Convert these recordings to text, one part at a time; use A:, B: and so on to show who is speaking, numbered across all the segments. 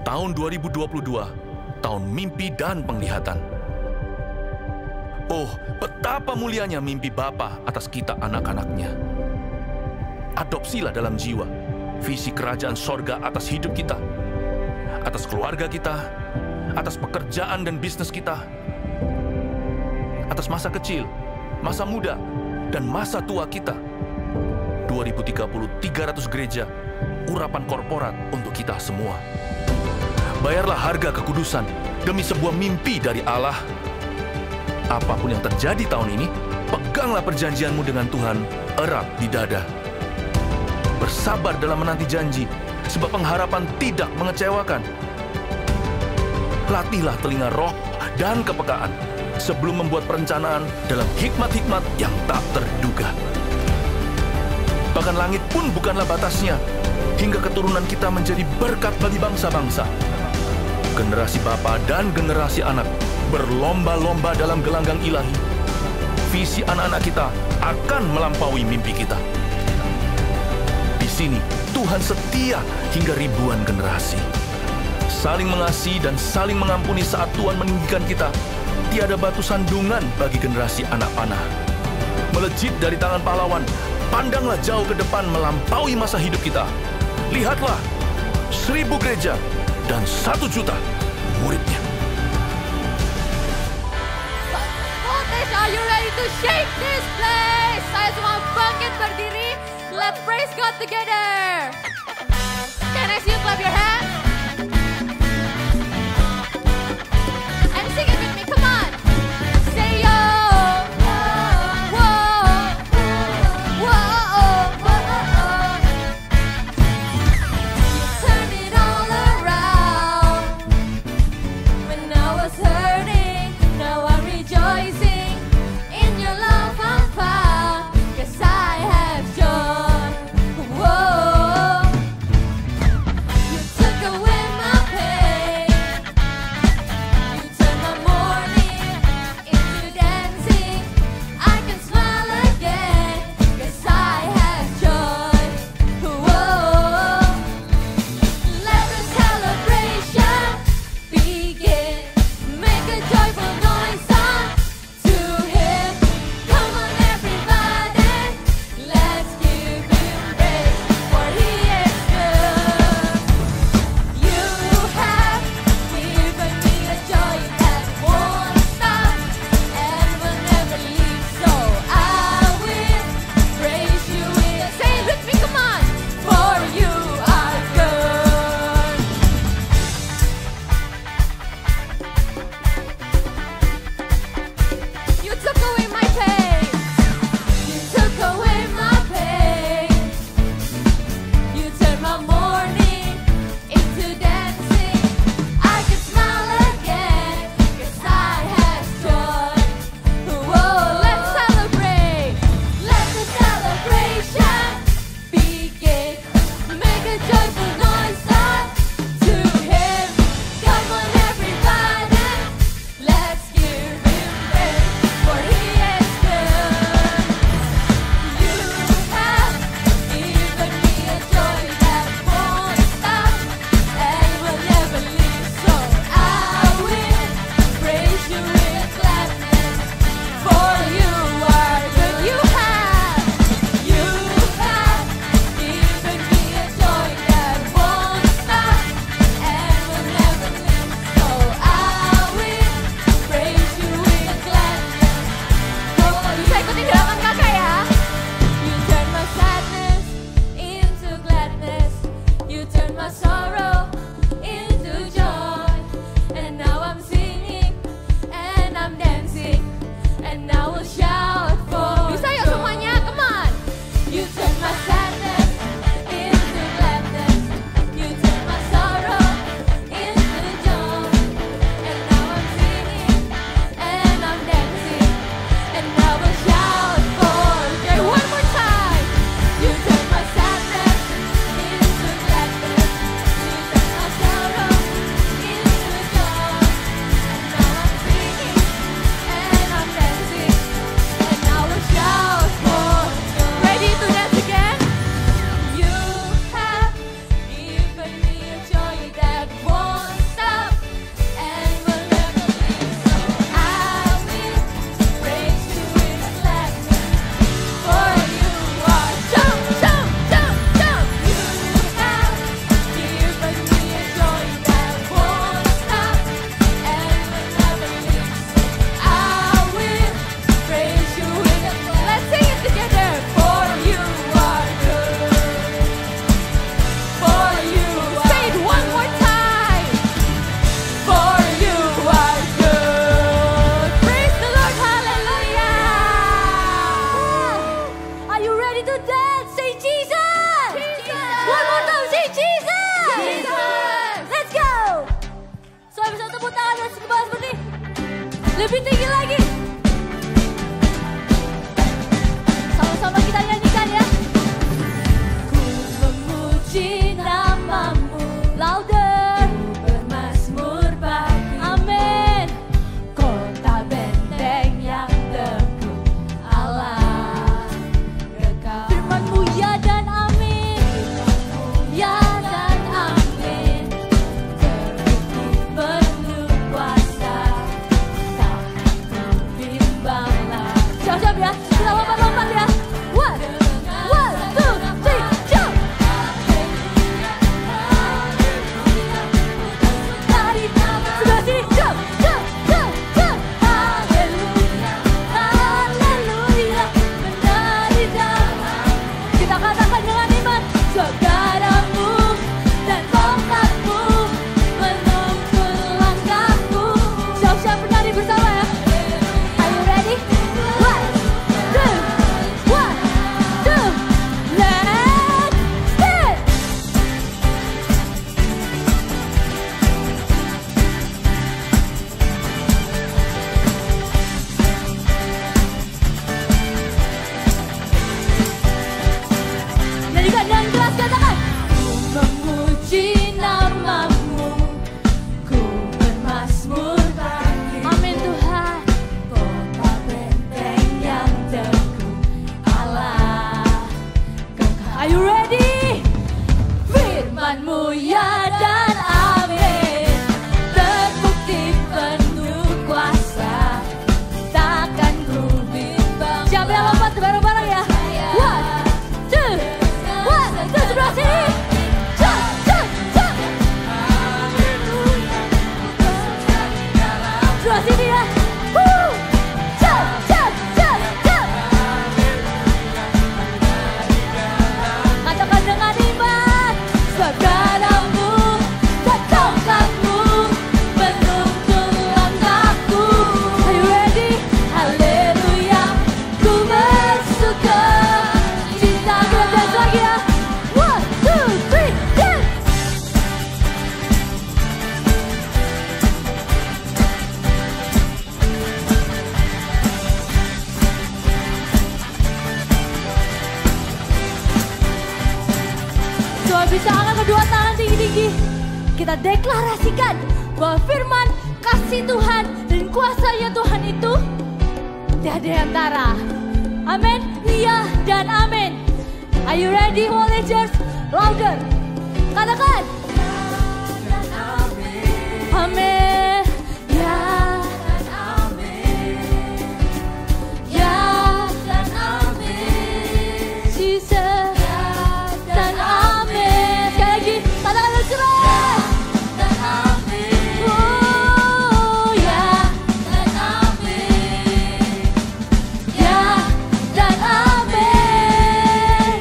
A: Tahun 2022, tahun mimpi dan penglihatan. Oh, betapa mulianya mimpi Bapa atas kita anak-anaknya. Adopsilah dalam jiwa visi kerajaan sorga atas hidup kita, atas keluarga kita, atas pekerjaan dan bisnis kita, atas masa kecil, masa muda, dan masa tua kita. 2030, 300 gereja, urapan korporat untuk kita semua. Bayarlah harga kekudusan demi sebuah mimpi dari Allah. Apapun yang terjadi tahun ini, peganglah perjanjianmu dengan Tuhan erat di dada. Bersabar dalam menanti janji, sebab pengharapan tidak mengecewakan. Latihlah telinga roh dan kepekaan sebelum membuat perencanaan dalam hikmat-hikmat yang tak terduga. Bahkan langit pun bukanlah batasnya, hingga keturunan kita menjadi berkat bagi bangsa-bangsa. Generasi bapa dan generasi anak berlomba-lomba dalam gelanggang ilahi. Visi anak-anak kita akan melampaui mimpi kita. Di sini, Tuhan setia hingga ribuan generasi. Saling mengasihi dan saling mengampuni saat Tuhan meninggikan kita. Tiada batu sandungan bagi generasi anak panah. Melejit dari tangan pahlawan, pandanglah jauh ke depan melampaui masa hidup kita. Lihatlah, 1000 gereja dan 1 juta muridnya.
B: Voltage, are you ready to shake this place? Saya semua bangkit berdiri. Let's praise God together. Can I see you clap your hands? And sing it with me, come on. Say yo. Lebih tinggi lagi. Sama-sama kita nyanyikan ya. Ku memuji namamu, louder. Bermazmur bagi, amin. Kota benteng yang teguh, Allah kekal. Firman-Mu ya dan amin. Ya dan amin. Terbukti penuh kuasa, tak bimbanglah. Siap-siap ya, kita lompat-lompat ya. One, two, three, jump. Tari, sebelah sini, jump, jump, jump, jump. Haleluya, haleluya, menari damai. Kita katakan dengan iman, saudaramu dan tongkatmu menuntun langkahku. Siap-siap menari bersama ya. Are you ready? One, two, let's start. Nyanyikan dengan keras, katakan. Ku memuji namamu, ku bermazmur bagi. Amin Tuhan. Kota benteng yang teguh, Allah kekal. Are you ready? Firman-Mu ya dan amin. Terbukti penuh kuasa, takkan ku bimbang. Siapa yang lompat bareng-bareng ya? One, two, sebelah sini. Jump, jump, jump. Sebelah sini ya. Woo. Jump, jump, jump, jump. Katakan dengan iman, saudaramu dan tongkatmu menuntun langkahku. Are you ready? Haleluya, ku bersuka cinta. Kita dance lagi ya. One, two, three, dance. Coba bisa angkat kedua tangan tinggi-tinggi. Kita deklarasikan bahwa firman kasih Tuhan dan kuasanya Tuhan itu tiada di antara. Amin, iya dan amin. Are you ready, Holy Church? Louder. Katakan. Amin. Ya dan amin. Ya dan amin. Jesus. Ya dan amin. Sekali lagi, katakan lebih keras. Dan amin. Oh ya dan amin. Ya dan amin.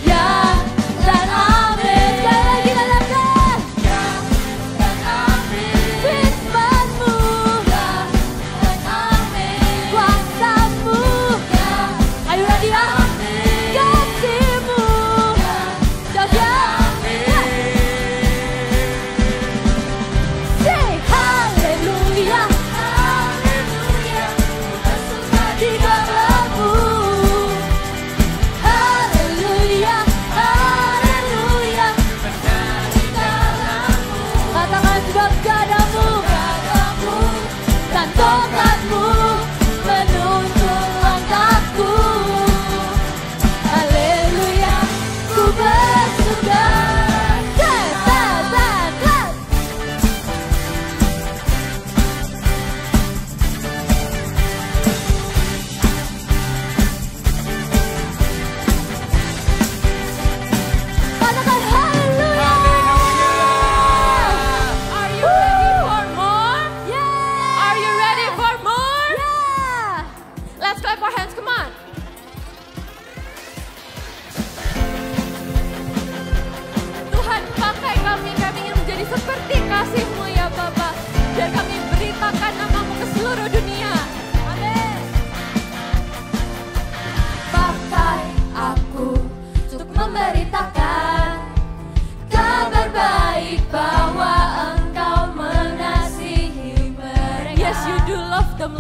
B: Ya dan amin. Sekali lagi katakan. Ya dan amin. Firman-Mu. Ya dan amin. Kuasa-Mu. Ya. Are you ready ya? Kasih-Mu. Siap-siap. Say haleluya. Haleluya. Di dalam-Mu. Haleluya. Haleluya. Di dalam-Mu. Katakan sebab gadamu dan tongkatmu menuntun langkahku. Haleluya, ku bersuka. Dance, dance, dance, dance. Katakan haleluya. Are you ready for more? Yeah. Are you ready for more? Yeah. Let's clap our hands, come on. Tuhan, pakai kami ingin menjadi seperti kasih-Mu ya Bapa. Biar kami beritakan nama-Mu ke seluruh dunia. Amin. Pakai aku untuk memberitakan kabar baik bahwa Engkau mengasihi mereka. Yes, you do love them,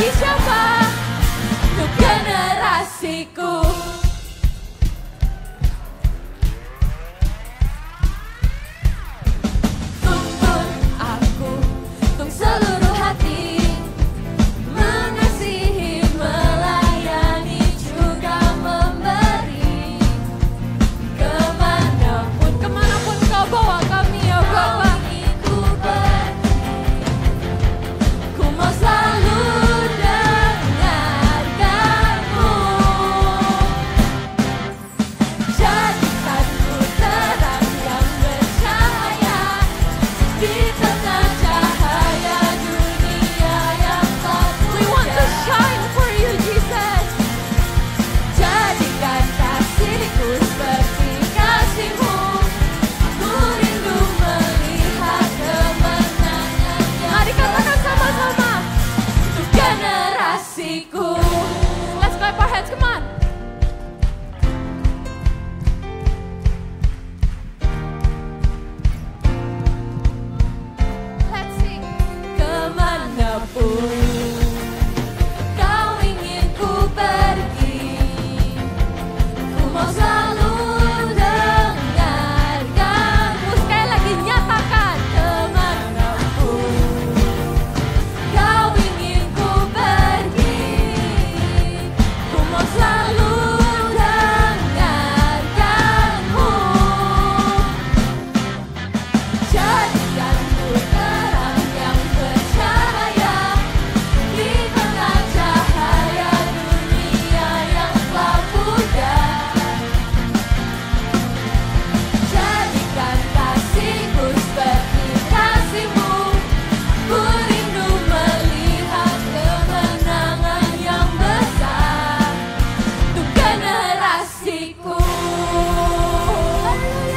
B: bagi siapa? Untuk generasiku. Tuntun aku untuk seluruh hati, mengasihi, melayani, juga memberi. Kemanapun kau bawa kami ya Bapa. Ku mau selalu dengarkanmu. Jadikanku terang yang bercahaya di tengah cahaya dunia yang tak punya. We want to shine for you, Jesus. Jadikan kasihku seperti kasihmu. Ku rindu melihat kemenangan. Mari katakan sama-sama. Untuk generasiku. Let's clap our hands, come on. Let's sing. Kemanapun kau ingin ku pergi, ku mau selalu dengarkanmu. Sekali lagi nyatakan. Kemanapun kau ingin ku pergi, ku mau selalu dengarkanmu. Jadikanku terang yang bercahaya di tengah cahaya dunia yang telah pudar. Jadikan kasihku seperti kasihmu. Ku rindu melihat kemenangan yang besar untuk generasiku.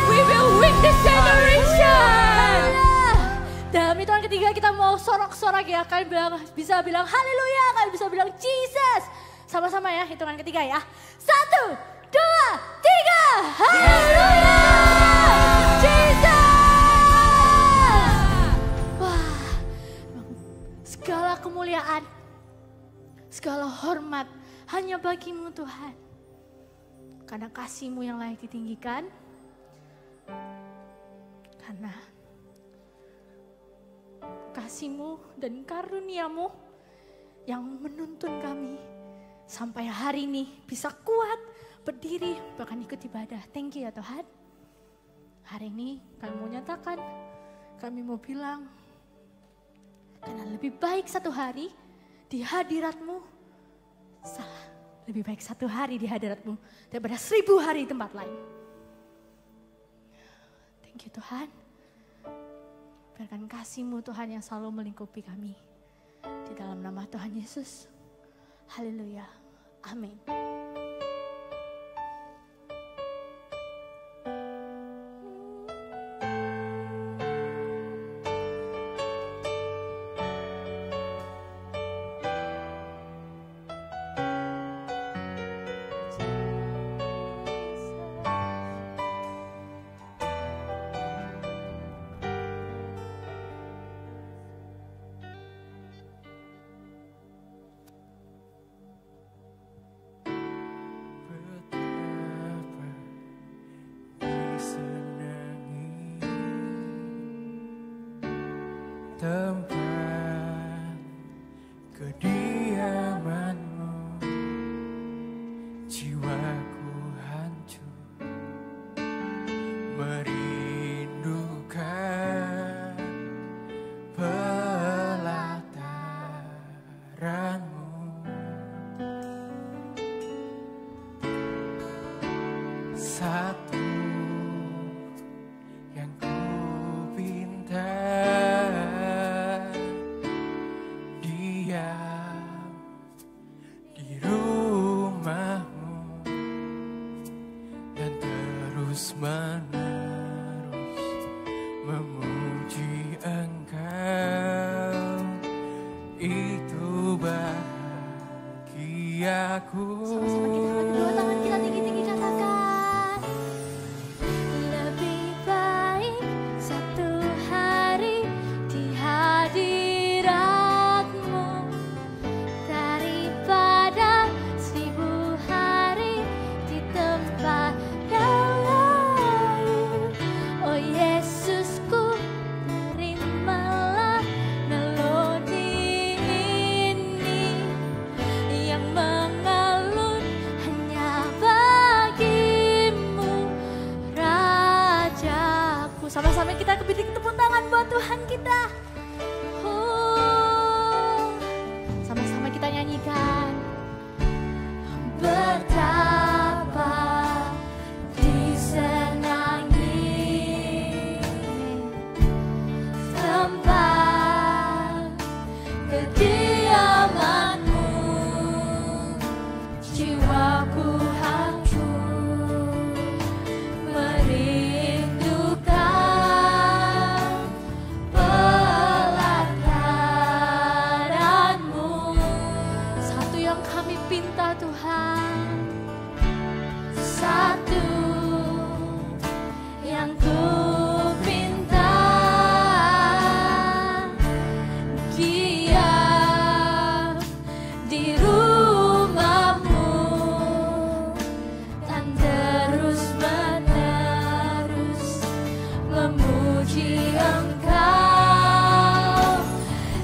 B: We will win this generation. Dalam hitungan ketiga kita mau sorak-sorak ya. Kalian bisa bilang haleluya, kalian bisa bilang Jesus. Sama-sama ya, hitungan ketiga ya. 1, 2, 3. Haleluya! Jesus! Wah, segala kemuliaan, segala hormat hanya bagimu Tuhan. Karena kasih-Mu yang layak ditinggikan. Karena kasih-Mu dan karunia-Mu yang menuntun kami sampai hari ini bisa kuat, berdiri, bahkan ikut ibadah. Thank you ya Tuhan. Hari ini kami mau nyatakan, kami mau bilang, karena lebih baik satu hari di hadirat-Mu, lebih baik satu hari di hadirat-Mu daripada 1000 hari di tempat lain. Thank you Tuhan. Biarkan kasih-Mu Tuhan yang selalu melingkupi kami. Di dalam nama Tuhan Yesus. Haleluya. Amin.
C: Tempat kediaman-Mu, jiwaku hancur merindukan pelataran-Mu. Satu yang ku pinta, diam di rumah-Mu dan terus-menerus memuji Engkau. Itu bahagiaku.
B: Sama-sama kita angkat kedua tangan kita tinggi-tinggi katakan. Lebih baik satu hari di hadirat-Mu yang kami pinta Tuhan. Satu yang ku pinta, diam di rumahmu dan terus menerus memuji Engkau.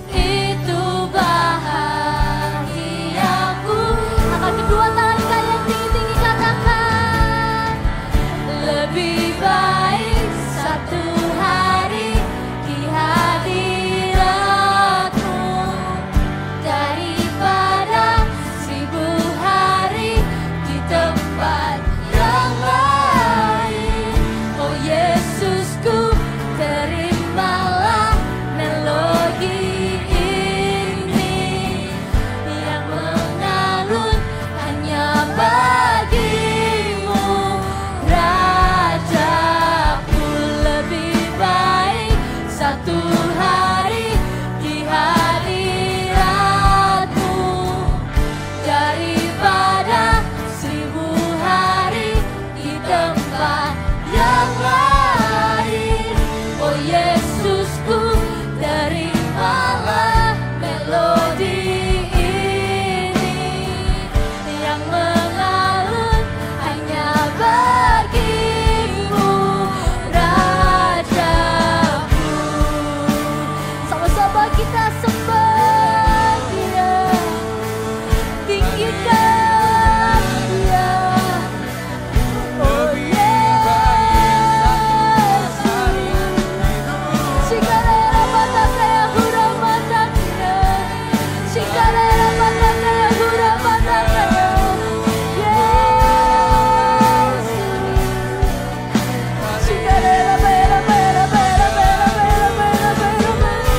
B: Itu bahagiaku. Angkat kedua tangan kalian tinggi-tinggi, katakan, lebih baik satu hari di hadiratmu daripada 1000 hari di tempat yang lain. Oh Yesusku, terimalah melodi ini yang mengalun hanya bagimu, Rajaku. Lebih baik satu hari di hadiratmu daripada 1000 hari di tempat yang lain. Oh Yesusku, terimalah melodi ini yang mengalun hanya bagimu, Rajaku. Sama-sama kita sembah Dia, tinggikan Dia. Oh Yesus, Shikarera Batakaya Hura Batakaya, Shikarera Batakaya Hura Batakaya. Yesus, Shikarera Bera Bera Bera Bera Bera Bera Bera Bera.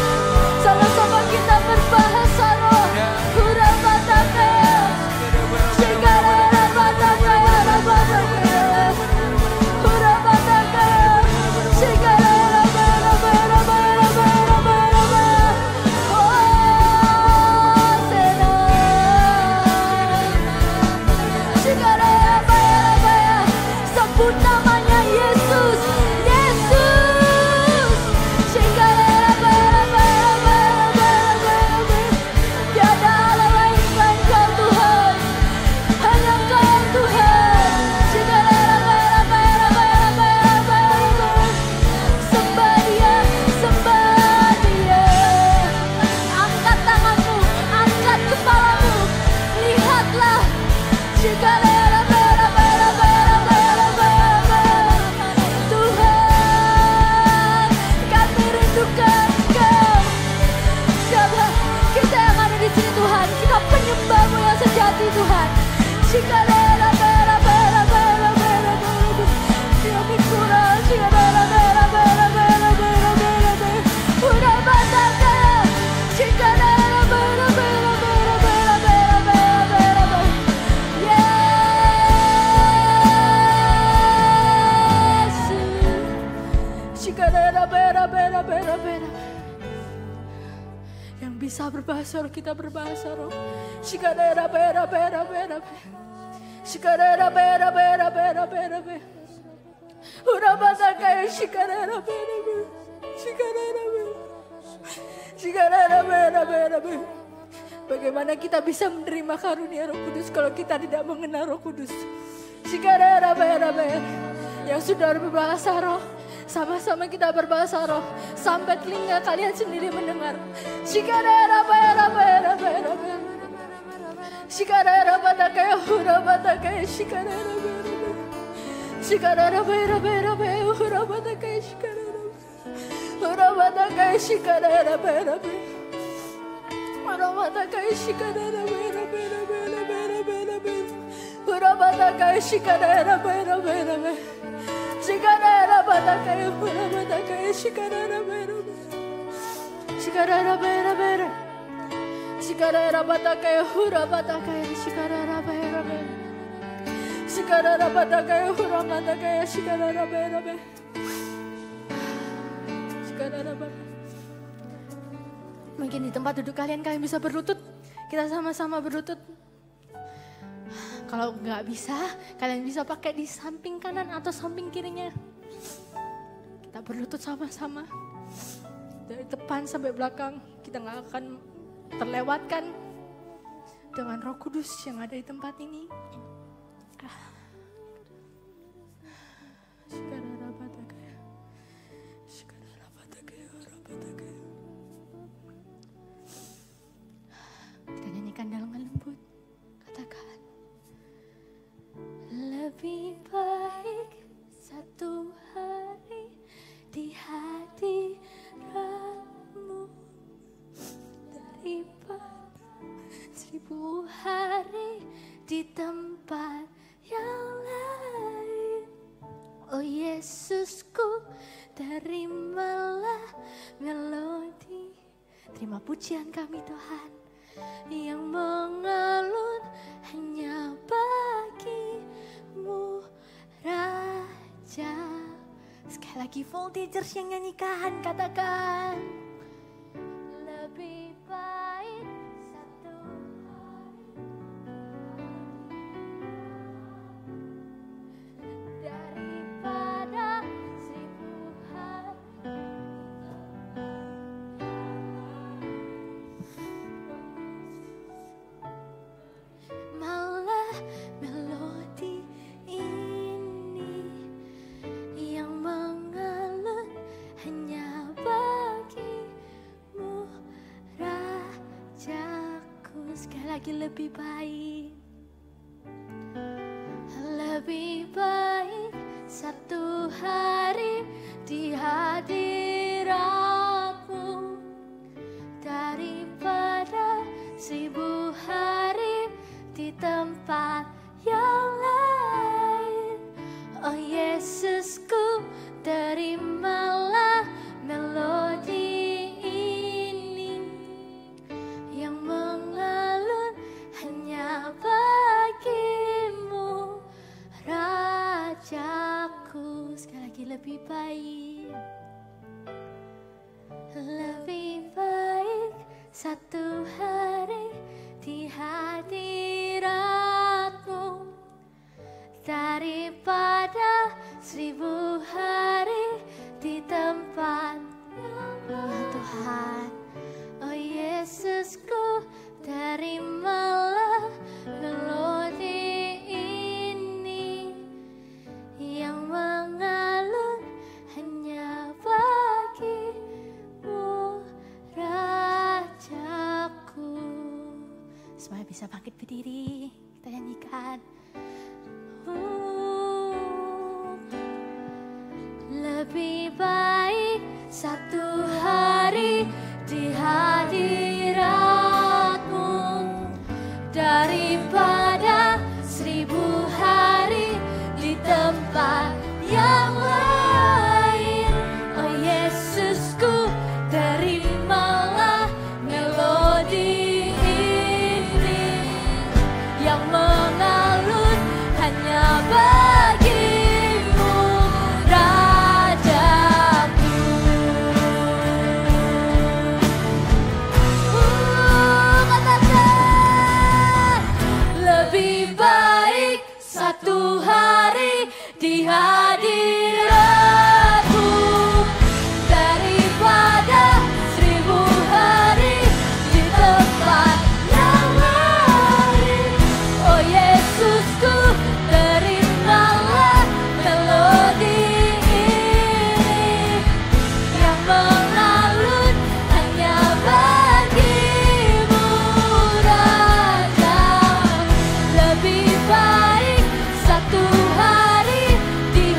B: Sama-sama kita berbahasa roh. Hura Batakaya, Shikarera Batakaya Batakaya, Hura Batakaya, Shikarera Bera Bera Bera Bera Bera Bera. Oh Senang, Shikarera Bera Bera. Sebut namanya Yesus, Yesus. Shikarera Bera Bera Bera Bera Bera Bera. Tiada Allah lain selain Kau Tuhan, hanya Kau Tuhan. Shikarera Bera Bera Bera Bera Bera Bera. Sembah Dia, sembah Dia. Angkat tanganmu, angkat kepalamu, lihatlah. Shikarera Bera Bera Bera Bera Bera Bera. Tuhan, kami rindukan Kau. Siapa kita yang ada di sini Tuhan? Kita penyembah-Mu yang sejati Tuhan. Shikarera Bera Bera Bera Bera Bera. Kami kurang. Shikarera Bera Bera Bera Bera Bera Bera. Hura Batakaya, Shikarera Bera Bera Bera Bera Bera Bera Bera Bera. Yesus, Shikarera Bera Bera Bera Bera. Yang bisa berbahasa roh, kita berbahasa roh. Shikarera Bera Bera Bera Bera. Shikarera Bera Bera Bera Bera Bera. Hura Batakaya, Shikarera Bera Bera. Shikarera Bera. Shikarera Bera Bera Bera. Bagaimana kita bisa menerima karunia Roh Kudus kalau kita tidak mengenal Roh Kudus? Shikarera Bera Bera. Yang sudah berbahasa roh, sama-sama kita berbahasa roh sampai telinga kalian sendiri mendengar. Shikarera Bera Bera Bera Bera. Shikarera Batakaya Hura Batakaya, Shikarera Bera Bera. Shikarera Bera Bera Bera Hura Batakaya, Shikarera Hura Batakaya, Shikarera Bera Bera. Hura Batakaya, Shikarera Bera Bera Bera Bera Bera Bera. Hura Batakaya, Shikarera Bera Bera Bera. Shikarera Batakaya Hura Batakaya, Shikarera Bera Bera. Shikarera Bera Bera. Shikarera Batakaya Hura Batakaya, Shikarera Bera Bera. Shikarera Batakaya Hura Batakaya, Shikarera Bera Bera. Shikarera Bera. Mungkin di tempat duduk kalian bisa berlutut. Kita sama-sama berlutut. Kalau nggak bisa, kalian bisa pakai di samping kanan atau samping kirinya. Kita berlutut sama-sama. Dari depan sampai belakang, kita nggak akan terlewatkan dengan Roh Kudus yang ada di tempat ini. Kita nyanyikan dengan lembut. Katakan, lebih baik satu hari di hadiratmu daripada 1000 hari di tempat yang lain. Oh Yesusku, terimalah melodi. Terima pujian kami Tuhan, yang mengalun hanya bagimu Raja. Sekali lagi voltigers yang nyanyikan, katakan, lebih baik satu hari daripada 1000 hari. Malah melodi ini yang mengalun hanya bagimu Rajaku. Sekali lagi, lebih baik, lebih baik satu hari di hadiratmu daripada 1000 hari di tempat yang lain. Oh Yesusku, terimalah melodi ini yang mengalun hanya bagimu Rajaku. Sekali lagi, lebih baik, lebih baik satu hari di hadiratmu daripada 1000 hari di tempat yang Tuhan. Oh Yesusku, terimalah melodi ini yang mengalun hanya bagimu Rajaku. Semuanya bisa bangkit berdiri, kita nyanyikan. Lebih baik satu hari di hadiratmu daripada 1000 hari di tempat yang lain. Oh Yesusku, terimalah melodi ini yang mengalun hanya bagimu Rajaku. Katakan, lebih baik satu hari di hadiratmu daripada 1000 hari di tempat yang lain. Oh Yesusku, terimalah melodi ini yang mengalun hanya bagimu Raja. Lebih baik satu hari di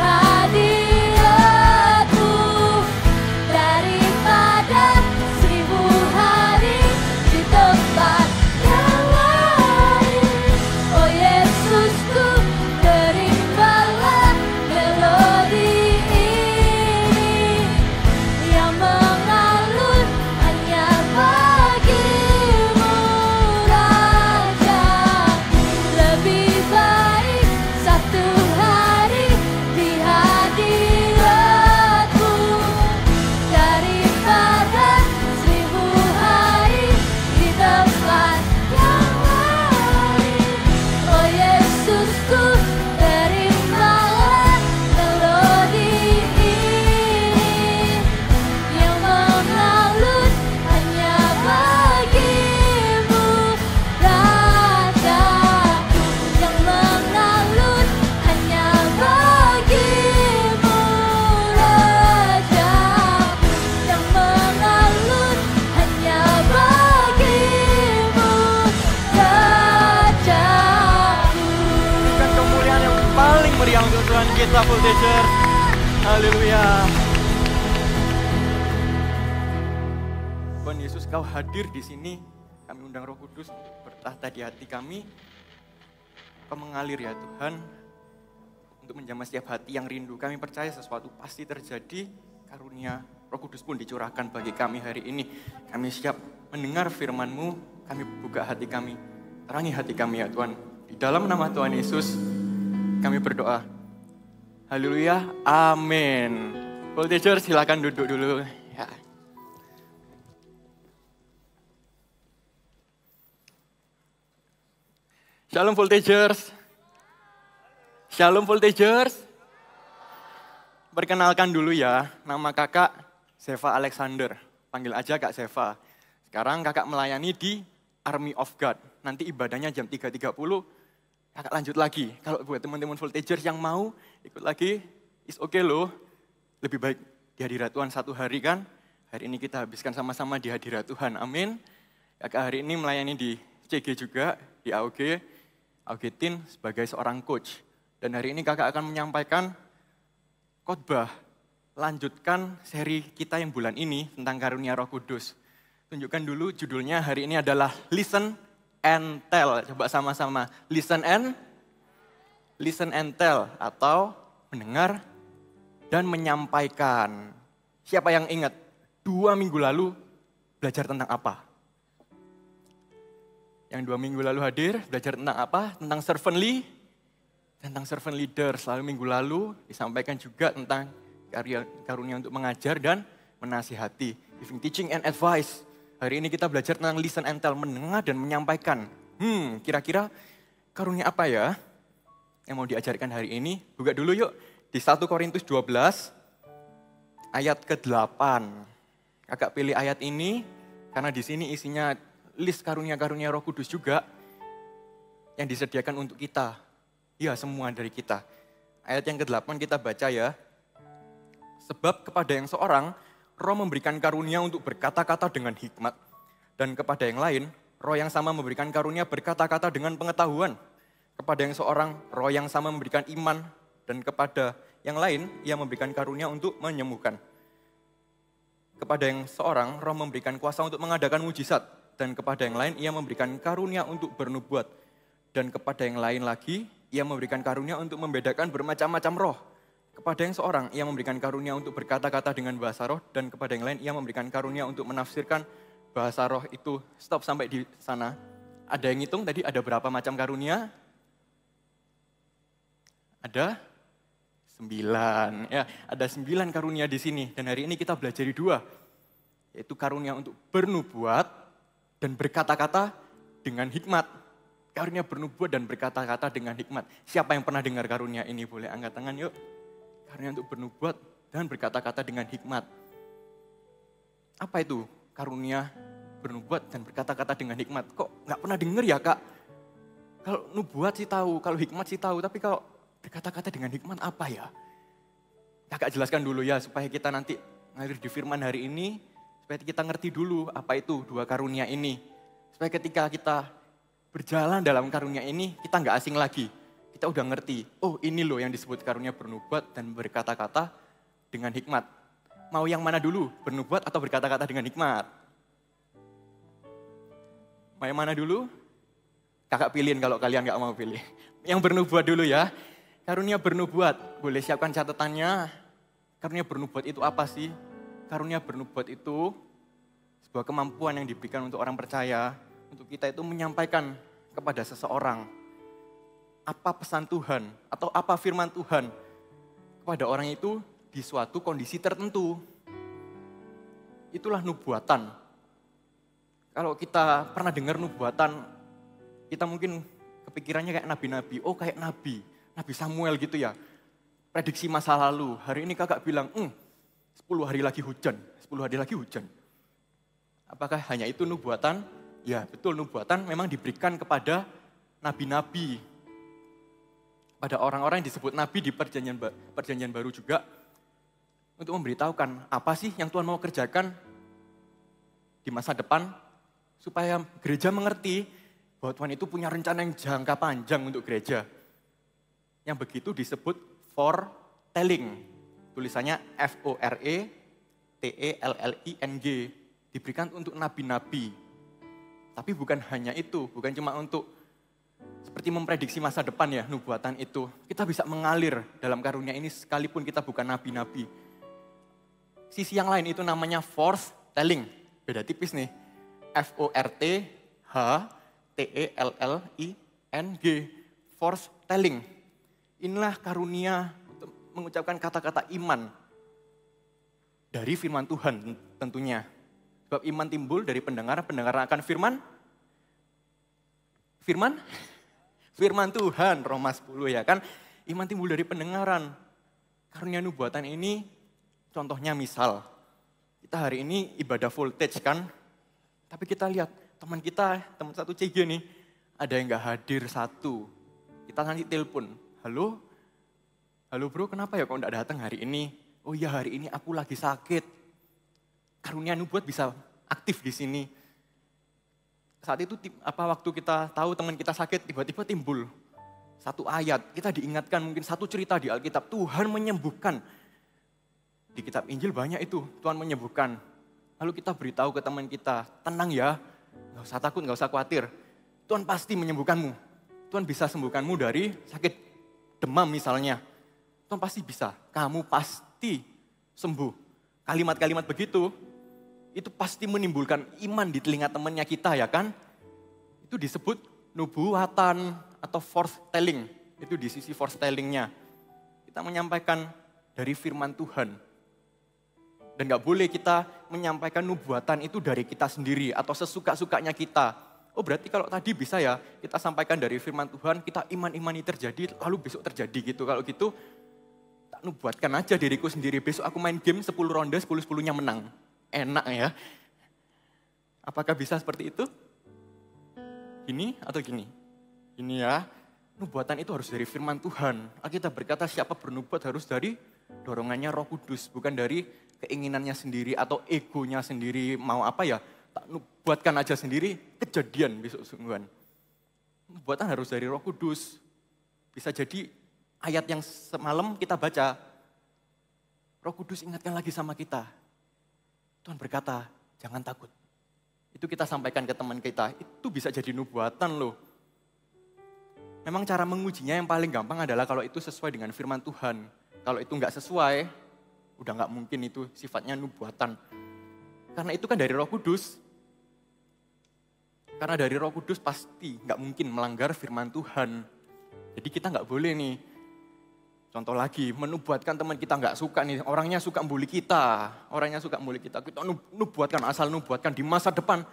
D: kita Voltagers. Haleluya. Tuhan Yesus, Kau hadir di sini. Kami undang Roh Kudus bertahta di hati kami. Kau mengalir ya Tuhan, untuk menjamah setiap hati yang rindu. Kami percaya sesuatu pasti terjadi, karunia Roh Kudus pun dicurahkan bagi kami hari ini. Kami siap mendengar firman-Mu, kami buka hati kami, terangi hati kami ya Tuhan. Di dalam nama Tuhan Yesus, kami berdoa. Haleluya, amin. Voltagers silakan duduk dulu. Ya. Shalom Voltagers. Shalom Voltagers. Perkenalkan dulu ya, nama kakak Zeva Alexander. Panggil aja Kak Zeva. Sekarang kakak melayani di Army of God. Nanti ibadahnya jam 3.30, kakak lanjut lagi. Kalau buat teman-teman Voltagers yang mau ikut lagi, is okay loh. Lebih baik di hadirat Tuhan 1 hari kan. Hari ini kita habiskan sama-sama di hadirat Tuhan, amin. Kakak hari ini melayani di CG juga, di AOG. Augetin sebagai seorang coach. Dan hari ini kakak akan menyampaikan khotbah, lanjutkan seri kita yang bulan ini tentang karunia Roh Kudus. Tunjukkan dulu judulnya hari ini adalah Listen and Tell. Coba sama-sama, listen and tell atau mendengar dan menyampaikan. Siapa yang ingat 2 minggu lalu belajar tentang apa? Yang 2 minggu lalu hadir, belajar tentang apa? Tentang servant leader. Lalu minggu lalu disampaikan juga tentang karunia untuk mengajar dan menasihati. Giving teaching and advice. Hari ini kita belajar tentang listen and tell, mendengar dan menyampaikan. Kira-kira karunia apa ya yang mau diajarkan hari ini? Buka dulu yuk di 1 Korintus 12 ayat ke-8. Kakak pilih ayat ini karena di sini isinya list karunia-karunia Roh Kudus juga yang disediakan untuk kita. Ya, semua dari kita. Ayat yang ke-8 kita baca ya. Sebab kepada yang seorang, Roh memberikan karunia untuk berkata-kata dengan hikmat. Dan kepada yang lain, Roh yang sama memberikan karunia berkata-kata dengan pengetahuan. Kepada yang seorang, Roh yang sama memberikan iman. Dan kepada yang lain, Ia memberikan karunia untuk menyembuhkan. Kepada yang seorang, Roh memberikan kuasa untuk mengadakan mujizat. Dan kepada yang lain, Ia memberikan karunia untuk bernubuat. Dan kepada yang lain lagi, Ia memberikan karunia untuk membedakan bermacam-macam roh. Kepada yang seorang, Ia memberikan karunia untuk berkata-kata dengan bahasa roh. Dan kepada yang lain, Ia memberikan karunia untuk menafsirkan bahasa roh itu. Stop sampai di sana. Ada yang ngitung tadi ada berapa macam karunia? Ada 9. Ya, ada 9 karunia di sini. Dan hari ini kita belajar 2. Yaitu karunia untuk bernubuat dan berkata-kata dengan hikmat. Karunia bernubuat dan berkata-kata dengan hikmat. Siapa yang pernah dengar karunia ini? Boleh angkat tangan yuk. Karunia untuk bernubuat dan berkata-kata dengan hikmat. Apa itu karunia bernubuat dan berkata-kata dengan hikmat? Kok nggak pernah dengar ya Kak? Kalau nubuat sih tahu, kalau hikmat sih tahu. Tapi kalau berkata-kata dengan hikmat apa ya? Kakak jelaskan dulu ya supaya kita nanti ngalir di firman hari ini. Supaya kita ngerti dulu apa itu 2 karunia ini. Supaya ketika kita berjalan dalam karunia ini, kita nggak asing lagi. Kita udah ngerti, oh ini loh yang disebut karunia bernubuat dan berkata-kata dengan hikmat. Mau yang mana dulu, bernubuat atau berkata-kata dengan hikmat? Mau yang mana dulu? Kakak pilihin kalau kalian nggak mau pilih. Yang bernubuat dulu ya. Karunia bernubuat, boleh siapkan catatannya. Karunia bernubuat itu apa sih? Karunia bernubuat itu sebuah kemampuan yang diberikan untuk orang percaya, untuk kita itu menyampaikan kepada seseorang apa pesan Tuhan atau apa firman Tuhan kepada orang itu di suatu kondisi tertentu. Itulah nubuatan. Kalau kita pernah dengar nubuatan, kita mungkin kepikirannya kayak nabi-nabi. Oh kayak Nabi Samuel gitu ya. Prediksi masa lalu. Hari ini kakak bilang, 10 hari lagi hujan, 10 hari lagi hujan. Apakah hanya itu nubuatan? Ya betul, nubuatan memang diberikan kepada nabi-nabi. Pada orang-orang yang disebut nabi di perjanjian baru juga. Untuk memberitahukan apa sih yang Tuhan mau kerjakan di masa depan. Supaya gereja mengerti bahwa Tuhan itu punya rencana yang jangka panjang untuk gereja. Yang begitu disebut foretelling. Tulisannya F-O-R-E-T-E-L-L-I-N-G. Diberikan untuk nabi-nabi. Tapi bukan hanya itu, bukan cuma untuk seperti memprediksi masa depan ya, nubuatan itu. Kita bisa mengalir dalam karunia ini sekalipun kita bukan nabi-nabi. Sisi yang lain itu namanya foretelling. Beda tipis nih. F-O-R-T-H-T-E-L-L-I-N-G. Foretelling. Inilah karunia untuk mengucapkan kata-kata iman dari firman Tuhan tentunya. Sebab iman timbul dari pendengaran akan firman Tuhan, Roma 10 ya kan. Iman timbul dari pendengaran. Karunia nubuatan ini contohnya misal, kita hari ini ibadah voltage kan. Tapi kita lihat teman satu CG nih, ada yang gak hadir satu. Kita nanti telepon, halo bro kenapa ya kok gak datang hari ini? Oh iya hari ini aku lagi sakit. Karunia nubuat bisa aktif di sini. Saat itu waktu kita tahu teman kita sakit, tiba-tiba timbul satu ayat. Kita diingatkan mungkin satu cerita di Alkitab. Tuhan menyembuhkan. Di kitab Injil banyak itu, Tuhan menyembuhkan. Lalu kita beritahu ke teman kita, tenang ya, gak usah takut, gak usah khawatir. Tuhan pasti menyembuhkanmu. Tuhan bisa sembuhkanmu dari sakit demam misalnya. Tuhan pasti bisa, kamu pasti sembuh. Kalimat-kalimat begitu, itu pasti menimbulkan iman di telinga temannya kita ya kan. Itu disebut nubuatan atau foretelling. Itu di sisi foretellingnya. Kita menyampaikan dari firman Tuhan. Dan gak boleh kita menyampaikan nubuatan itu dari kita sendiri atau sesuka-sukanya kita. Oh berarti kalau tadi bisa ya kita sampaikan dari firman Tuhan, kita iman-imani terjadi, lalu besok terjadi gitu. Kalau gitu, tak nubuatkan aja diriku sendiri. Besok aku main game 10 ronde, 10-10-nya menang. Enak ya. Apakah bisa seperti itu? Gini atau gini? Gini ya, nubuatan itu harus dari firman Tuhan. Alkitab berkata siapa bernubuat harus dari dorongannya Roh Kudus. Bukan dari keinginannya sendiri atau egonya sendiri. Mau apa ya, tak nubuatkan aja sendiri, kejadian besok sungguhan. Nubuatan harus dari Roh Kudus. Bisa jadi ayat yang semalam kita baca, Roh Kudus ingatkan lagi sama kita. Tuhan berkata, jangan takut. Itu kita sampaikan ke teman kita, itu bisa jadi nubuatan loh. Memang cara mengujinya yang paling gampang adalah kalau itu sesuai dengan firman Tuhan. Kalau itu nggak sesuai, udah nggak mungkin itu sifatnya nubuatan. Karena itu kan dari Roh Kudus. Karena dari Roh Kudus pasti nggak mungkin melanggar firman Tuhan. Jadi kita nggak boleh nih. Contoh lagi, menubuatkan teman kita nggak suka nih, orangnya suka bully kita. Kita nubuatkan, asal nubuatkan di masa depan.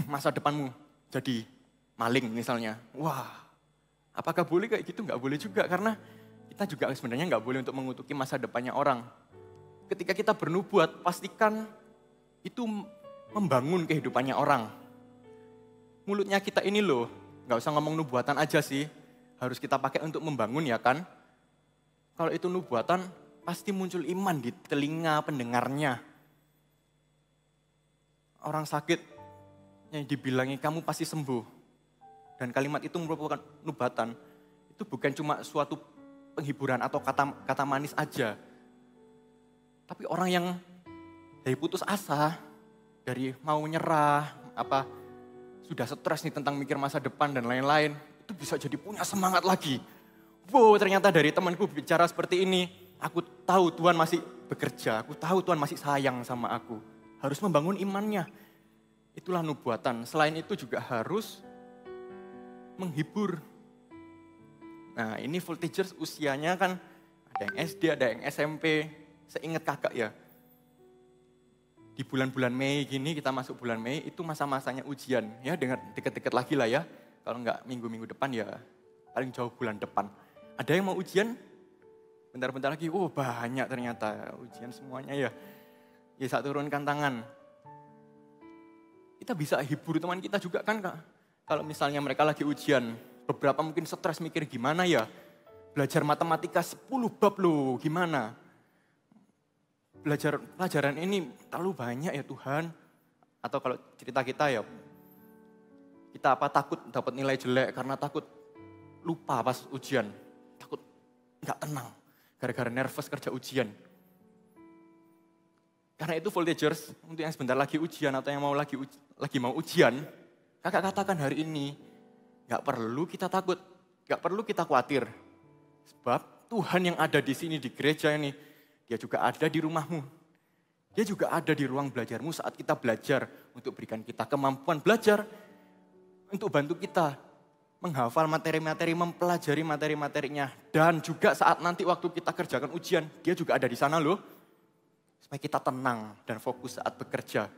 D: Masa depanmu jadi maling misalnya. Wah, apakah boleh kayak gitu? Nggak boleh juga, karena kita juga sebenarnya nggak boleh untuk mengutuki masa depannya orang. Ketika kita bernubuat, pastikan itu membangun kehidupannya orang. Mulutnya kita ini loh, nggak usah ngomong nubuatan aja sih. Harus kita pakai untuk membangun ya kan. Kalau itu nubuatan, pasti muncul iman di telinga pendengarnya. Orang sakit yang dibilangi kamu pasti sembuh. Dan kalimat itu merupakan nubuatan. Itu bukan cuma suatu penghiburan atau kata manis aja. Tapi orang yang dari putus asa, dari mau nyerah, sudah stres nih tentang mikir masa depan dan lain-lain, itu bisa jadi punya semangat lagi. Wow, ternyata dari temanku bicara seperti ini, aku tahu Tuhan masih bekerja, aku tahu Tuhan masih sayang sama aku. Harus membangun imannya. Itulah nubuatan. Selain itu juga harus menghibur. Nah ini voltagers usianya kan ada yang SD, ada yang SMP. Seingat kakak ya, di bulan-bulan Mei gini, kita masuk bulan Mei, itu masa-masanya ujian. Ya dengan deket-deket lagi lah ya. Kalau enggak minggu-minggu depan ya paling jauh bulan depan. Ada yang mau ujian, bentar-bentar lagi, banyak ternyata ujian semuanya ya. Ya saat turunkan tangan. Kita bisa hibur teman kita juga kan Kak. Kalau misalnya mereka lagi ujian, beberapa mungkin stres mikir gimana ya. Belajar matematika 10 bab loh, gimana. Pelajaran ini terlalu banyak ya Tuhan. Atau kalau cerita kita ya, kita takut dapat nilai jelek karena takut lupa pas ujian. Takut nggak tenang. Gara-gara nervous kerja ujian. Karena itu voltagers, untuk yang sebentar lagi ujian atau yang lagi mau ujian, kakak katakan hari ini, nggak perlu kita takut, nggak perlu kita khawatir. Sebab Tuhan yang ada di sini di gereja ini, dia juga ada di rumahmu. Dia juga ada di ruang belajarmu saat kita belajar untuk berikan kita kemampuan belajar, untuk bantu kita menghafal materi-materi, mempelajari materi-materinya. Dan juga saat nanti waktu kita kerjakan ujian, dia juga ada di sana loh. Supaya kita tenang dan fokus saat bekerja.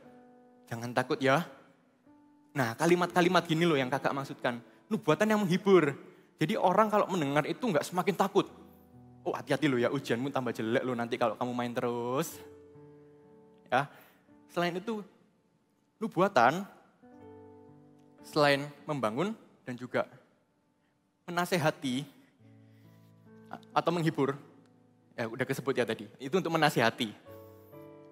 D: Jangan takut ya. Nah, kalimat-kalimat gini loh yang kakak maksudkan. Nubuatan yang menghibur. Jadi orang kalau mendengar itu nggak semakin takut. Oh, hati-hati loh ya, ujianmu tambah jelek loh nanti kalau kamu main terus. Ya. Selain itu, nubuatan selain membangun dan juga menasehati atau menghibur. Ya, udah kesebut ya tadi. Itu untuk menasehati.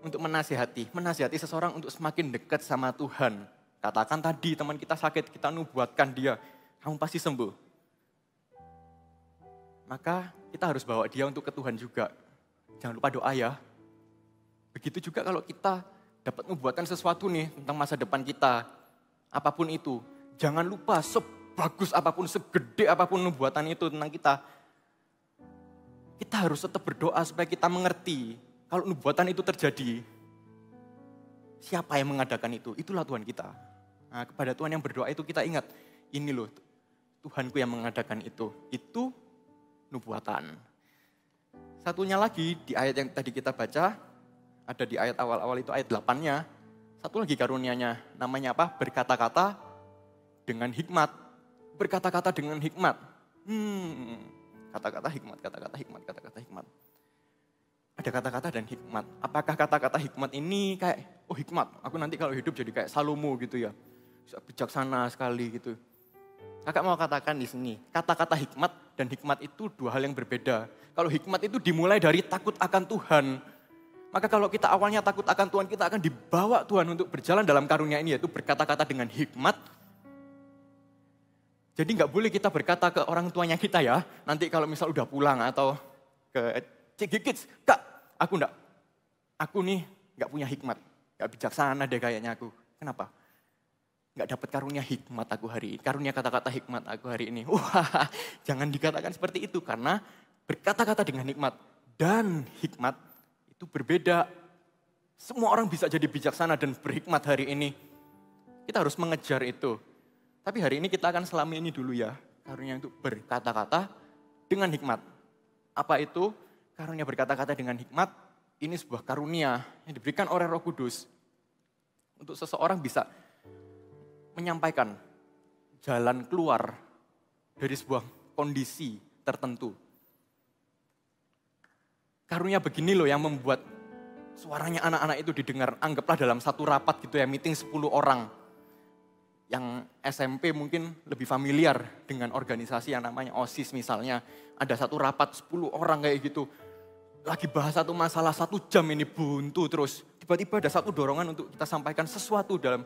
D: Untuk menasihati seseorang untuk semakin dekat sama Tuhan. Katakan tadi teman kita sakit, kita nubuatkan dia, kamu pasti sembuh. Maka kita harus bawa dia untuk ke Tuhan juga. Jangan lupa doa ya. Begitu juga kalau kita dapat nubuatkan sesuatu nih tentang masa depan kita. Apapun itu, jangan lupa sebagus apapun, segede apapun nubuatan itu tentang kita. Kita harus tetap berdoa supaya kita mengerti. Kalau nubuatan itu terjadi, siapa yang mengadakan itu? Itulah Tuhan kita. Nah, kepada Tuhan yang berdoa itu kita ingat, ini loh Tuhanku yang mengadakan itu. Itu nubuatan. Satunya lagi di ayat yang tadi kita baca, ada di ayat awal-awal itu ayat 8-nya. Satu lagi karunianya, namanya apa? Berkata-kata dengan hikmat. Berkata-kata dengan hikmat. Kata-kata hikmat, kata-kata hikmat, kata-kata hikmat. Ada kata-kata dan hikmat. Apakah kata-kata hikmat ini kayak, oh hikmat, aku nanti kalau hidup jadi kayak Salomo gitu ya. Bisa bijaksana sekali gitu. Kakak mau katakan di sini, kata-kata hikmat dan hikmat itu dua hal yang berbeda. Kalau hikmat itu dimulai dari takut akan Tuhan. Maka kalau kita awalnya takut akan Tuhan, kita akan dibawa Tuhan untuk berjalan dalam karunia ini, yaitu berkata-kata dengan hikmat. Jadi nggak boleh kita berkata ke orang tuanya kita ya, nanti kalau misal udah pulang atau ke Kids, Kak, aku nih nggak punya hikmat, nggak bijaksana deh kayaknya aku. Kenapa? Nggak dapat karunia hikmat aku hari ini, karunia kata-kata hikmat aku hari ini. Wah, jangan dikatakan seperti itu karena berkata-kata dengan hikmat dan hikmat itu berbeda. Semua orang bisa jadi bijaksana dan berhikmat hari ini. Kita harus mengejar itu. Tapi hari ini kita akan selami ini dulu ya, karunia untuk berkata-kata dengan hikmat. Apa itu? Karunia berkata-kata dengan hikmat, ini sebuah karunia yang diberikan oleh Roh Kudus. Untuk seseorang bisa menyampaikan jalan keluar dari sebuah kondisi tertentu. Karunia begini loh yang membuat suaranya anak-anak itu didengar. Anggaplah dalam satu rapat gitu ya, meeting 10 orang. Yang SMP mungkin lebih familiar dengan organisasi yang namanya OSIS misalnya. Ada satu rapat 10 orang kayak gitu. Lagi bahas satu masalah 1 jam ini buntu terus. Tiba-tiba ada satu dorongan untuk kita sampaikan sesuatu dalam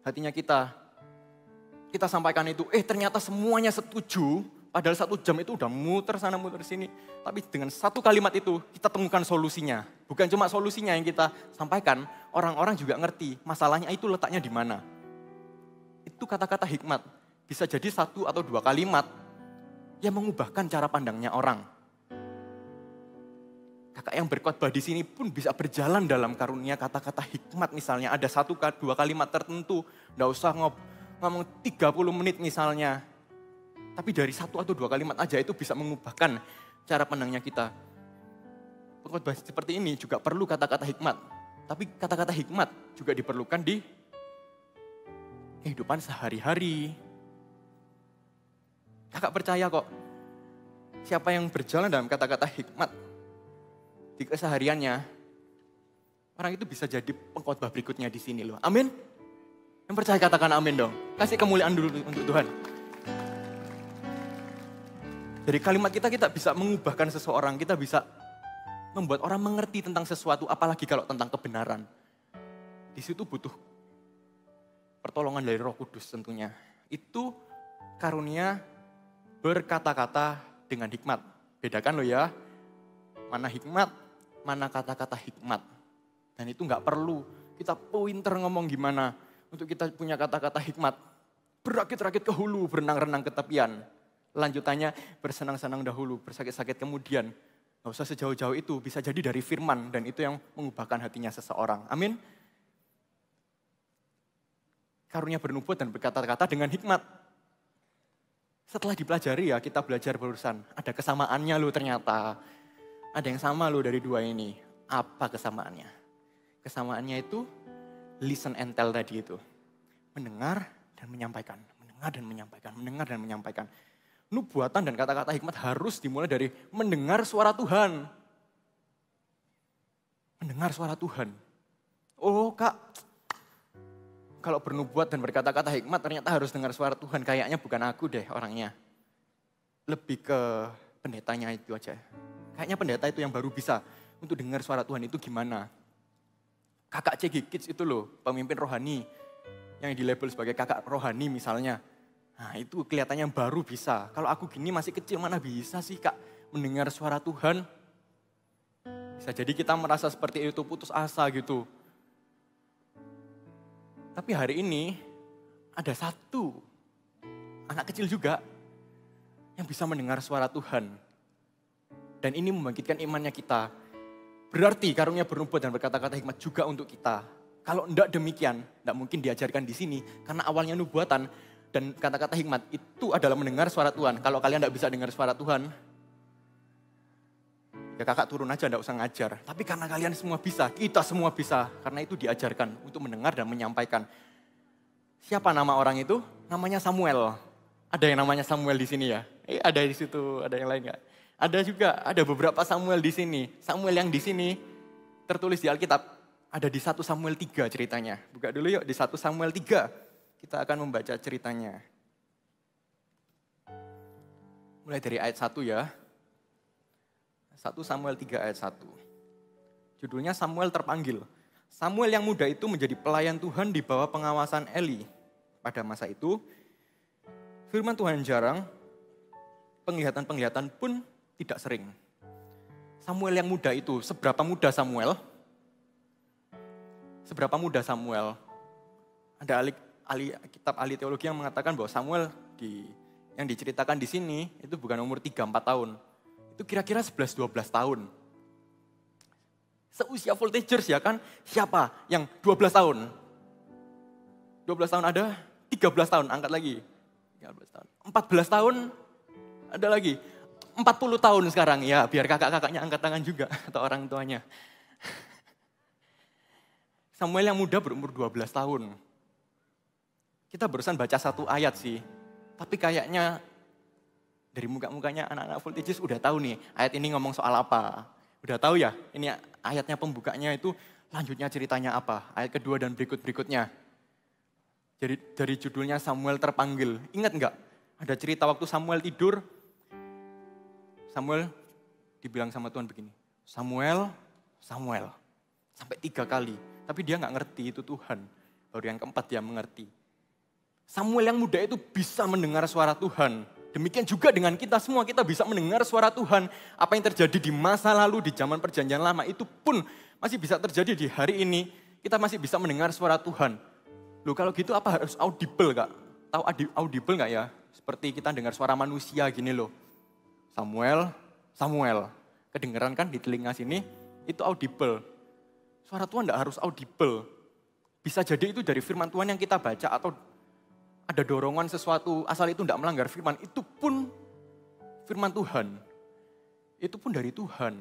D: hatinya kita. Kita sampaikan itu, ternyata semuanya setuju. Padahal 1 jam itu udah muter sana muter sini. Tapi dengan satu kalimat itu kita temukan solusinya. Bukan cuma solusinya yang kita sampaikan, orang-orang juga ngerti masalahnya itu letaknya di mana. Itu kata-kata hikmat. Bisa jadi 1 atau 2 kalimat yang mengubahkan cara pandangnya orang. Kakak yang berkhotbah di sini pun bisa berjalan dalam karunia kata-kata hikmat misalnya. Ada 1-2 kalimat tertentu, nggak usah ngomong 30 menit misalnya. Tapi dari 1 atau 2 kalimat aja itu bisa mengubahkan cara pandangnya kita. Pengkhotbah seperti ini juga perlu kata-kata hikmat. Tapi kata-kata hikmat juga diperlukan di kehidupan sehari-hari. Kakak percaya kok, siapa yang berjalan dalam kata-kata hikmat di kesehariannya, orang itu bisa jadi pengkhotbah berikutnya di sini loh. Amin. Yang percaya katakan amin dong. Kasih kemuliaan dulu untuk Tuhan. Dari kalimat kita bisa mengubahkan seseorang, kita bisa membuat orang mengerti tentang sesuatu, apalagi kalau tentang kebenaran. Di situ butuh pertolongan dari Roh Kudus tentunya. Itu karunia berkata-kata dengan hikmat. Bedakan loh ya, mana hikmat, mana kata-kata hikmat. Dan itu nggak perlu kita pinter ngomong gimana untuk kita punya kata-kata hikmat. Berakit-rakit ke hulu, berenang-renang ke tepian. Lanjutannya bersenang-senang dahulu, bersakit-sakit kemudian. Gak usah sejauh-jauh itu, bisa jadi dari firman dan itu yang mengubahkan hatinya seseorang. Amin. Karunia bernubuat dan berkata-kata dengan hikmat. Setelah dipelajari ya, kita belajar barusan. Ada kesamaannya loh ternyata. Ada yang sama loh dari dua ini. Apa kesamaannya? Kesamaannya itu listen and tell tadi itu. Mendengar dan menyampaikan. Mendengar dan menyampaikan. Mendengar dan menyampaikan. Nubuatan dan kata-kata hikmat harus dimulai dari mendengar suara Tuhan. Mendengar suara Tuhan. Oh Kak, kalau bernubuat dan berkata-kata hikmat ternyata harus dengar suara Tuhan. Kayaknya bukan aku deh orangnya. Lebih ke pendetanya itu aja. Kayaknya pendeta itu yang baru bisa untuk dengar suara Tuhan itu gimana. Kakak CG Kids itu loh, pemimpin rohani. Yang dilabel sebagai kakak rohani misalnya. Nah itu kelihatannya baru bisa. Kalau aku gini masih kecil mana bisa sih Kak mendengar suara Tuhan. Bisa jadi kita merasa seperti itu putus asa gitu. Tapi hari ini ada satu anak kecil juga yang bisa mendengar suara Tuhan. Dan ini membangkitkan imannya kita. Berarti karunia bernubuat dan berkata-kata hikmat juga untuk kita. Kalau enggak demikian, enggak mungkin diajarkan di sini. Karena awalnya nubuatan dan kata-kata hikmat itu adalah mendengar suara Tuhan. Kalau kalian enggak bisa dengar suara Tuhan, ya kakak turun aja, enggak usah ngajar. Tapi karena kalian semua bisa, kita semua bisa. Karena itu diajarkan untuk mendengar dan menyampaikan. Siapa nama orang itu? Namanya Samuel. Ada yang namanya Samuel di sini ya? Ada di situ, ada yang lain enggak? Ada juga, ada beberapa Samuel di sini. Samuel yang di sini tertulis di Alkitab. Ada di 1 Samuel 3 ceritanya. Buka dulu yuk di 1 Samuel 3. Kita akan membaca ceritanya. Mulai dari ayat 1 ya. 1 Samuel 3 ayat 1. Judulnya Samuel terpanggil. Samuel yang muda itu menjadi pelayan Tuhan di bawah pengawasan Eli. Pada masa itu, firman Tuhan jarang, penglihatan-penglihatan pun tidak sering. Samuel yang muda itu, seberapa muda Samuel? Seberapa muda Samuel? Ada kitab ahli teologi yang mengatakan bahwa Samuel yang diceritakan di sini itu bukan umur 3-4 tahun. Itu kira-kira 11-12 tahun. Seusia voltagers ya kan, siapa yang 12 tahun? 12 tahun ada, 13 tahun, angkat lagi. 13 tahun. 14 tahun, ada lagi. 40 tahun sekarang, ya biar kakak-kakaknya angkat tangan juga, atau orang tuanya. Samuel yang muda berumur 12 tahun. Kita barusan baca satu ayat sih, tapi kayaknya dari muka-mukanya anak-anak voltages udah tahu nih, ayat ini ngomong soal apa. Udah tahu ya, ini ayatnya pembukanya itu lanjutnya ceritanya apa. Ayat kedua dan berikut-berikutnya. Jadi dari judulnya Samuel terpanggil. Ingat enggak? Ada cerita waktu Samuel tidur. Samuel dibilang sama Tuhan begini. Samuel, Samuel. Sampai 3 kali. Tapi dia enggak ngerti itu Tuhan. Baru yang keempat dia mengerti. Samuel yang muda itu bisa mendengar suara Tuhan. Demikian juga dengan kita semua, kita bisa mendengar suara Tuhan. Apa yang terjadi di masa lalu, di zaman perjanjian lama, itu pun masih bisa terjadi di hari ini. Kita masih bisa mendengar suara Tuhan. Loh kalau gitu apa harus audible Kak? Tahu audible gak ya? Seperti kita dengar suara manusia gini loh. Samuel, Samuel. Kedengeran kan di telinga sini, itu audible. Suara Tuhan gak harus audible. Bisa jadi itu dari firman Tuhan yang kita baca atau ada dorongan sesuatu, asal itu tidak melanggar firman, itu pun firman Tuhan. Itu pun dari Tuhan.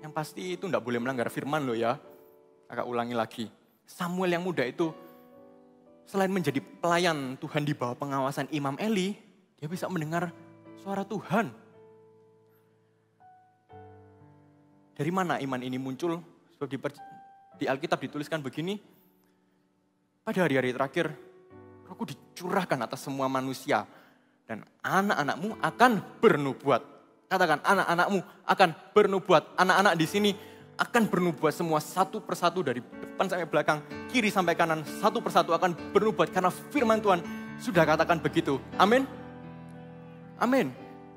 D: Yang pasti itu tidak boleh melanggar firman loh ya. Kakak ulangi lagi. Samuel yang muda itu, selain menjadi pelayan Tuhan di bawah pengawasan Imam Eli, dia bisa mendengar suara Tuhan. Dari mana iman ini muncul? Sebab di Alkitab dituliskan begini, pada hari-hari terakhir, Rohku dicurahkan atas semua manusia. Dan anak-anakmu akan bernubuat. Katakan, anak-anakmu akan bernubuat. Anak-anak di sini akan bernubuat semua satu persatu dari depan sampai belakang, kiri sampai kanan, satu persatu akan bernubuat. Karena firman Tuhan sudah katakan begitu. Amin. Amin.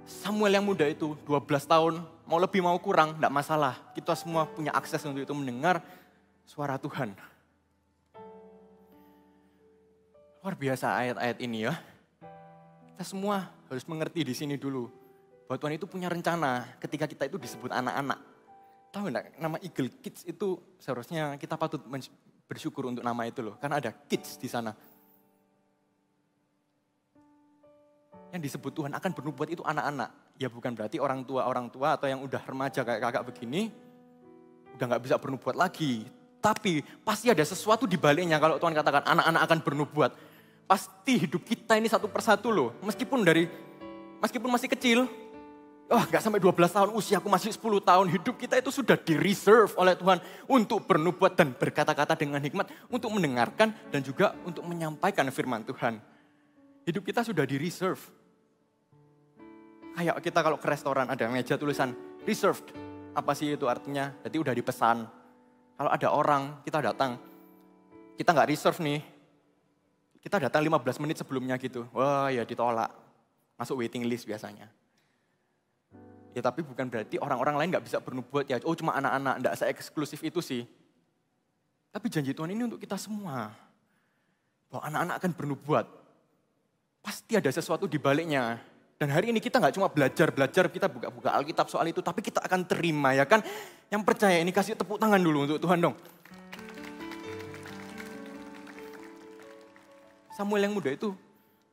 D: Samuel yang muda itu 12 tahun, mau lebih mau kurang, enggak masalah. Kita semua punya akses untuk itu mendengar suara Tuhan. Luar biasa ayat-ayat ini ya. Kita semua harus mengerti di sini dulu. Bahwa Tuhan itu punya rencana ketika kita itu disebut anak-anak. Tahu enggak, nama Eagle Kids itu seharusnya kita patut bersyukur untuk nama itu loh. Karena ada kids di sana. Yang disebut Tuhan akan bernubuat itu anak-anak. Ya bukan berarti orang tua atau yang udah remaja kayak kakak begini, udah gak bisa bernubuat lagi. Tapi pasti ada sesuatu di baliknya kalau Tuhan katakan anak-anak akan bernubuat. Pasti hidup kita ini satu persatu loh. Meskipun masih kecil, gak sampai 12 tahun, usiaku masih 10 tahun. Hidup kita itu sudah di-reserve oleh Tuhan untuk bernubuat dan berkata-kata dengan hikmat. Untuk mendengarkan dan juga untuk menyampaikan firman Tuhan. Hidup kita sudah di-reserve. Kayak kita kalau ke restoran ada meja tulisan reserved. Apa sih itu artinya? Jadi udah dipesan. Kalau ada orang, kita datang. Kita nggak reserve nih. Kita datang 15 menit sebelumnya gitu. Wah ya ditolak. Masuk waiting list biasanya. Ya tapi bukan berarti orang-orang lain nggak bisa bernubuat ya. Oh cuma anak-anak, nggak se-eksklusif itu sih. Tapi janji Tuhan ini untuk kita semua. Bahwa anak-anak akan bernubuat. Pasti ada sesuatu di baliknya. Dan hari ini kita nggak cuma belajar, kita buka-buka Alkitab soal itu, tapi kita akan terima ya kan. Yang percaya ini kasih tepuk tangan dulu untuk Tuhan dong. Samuel yang muda itu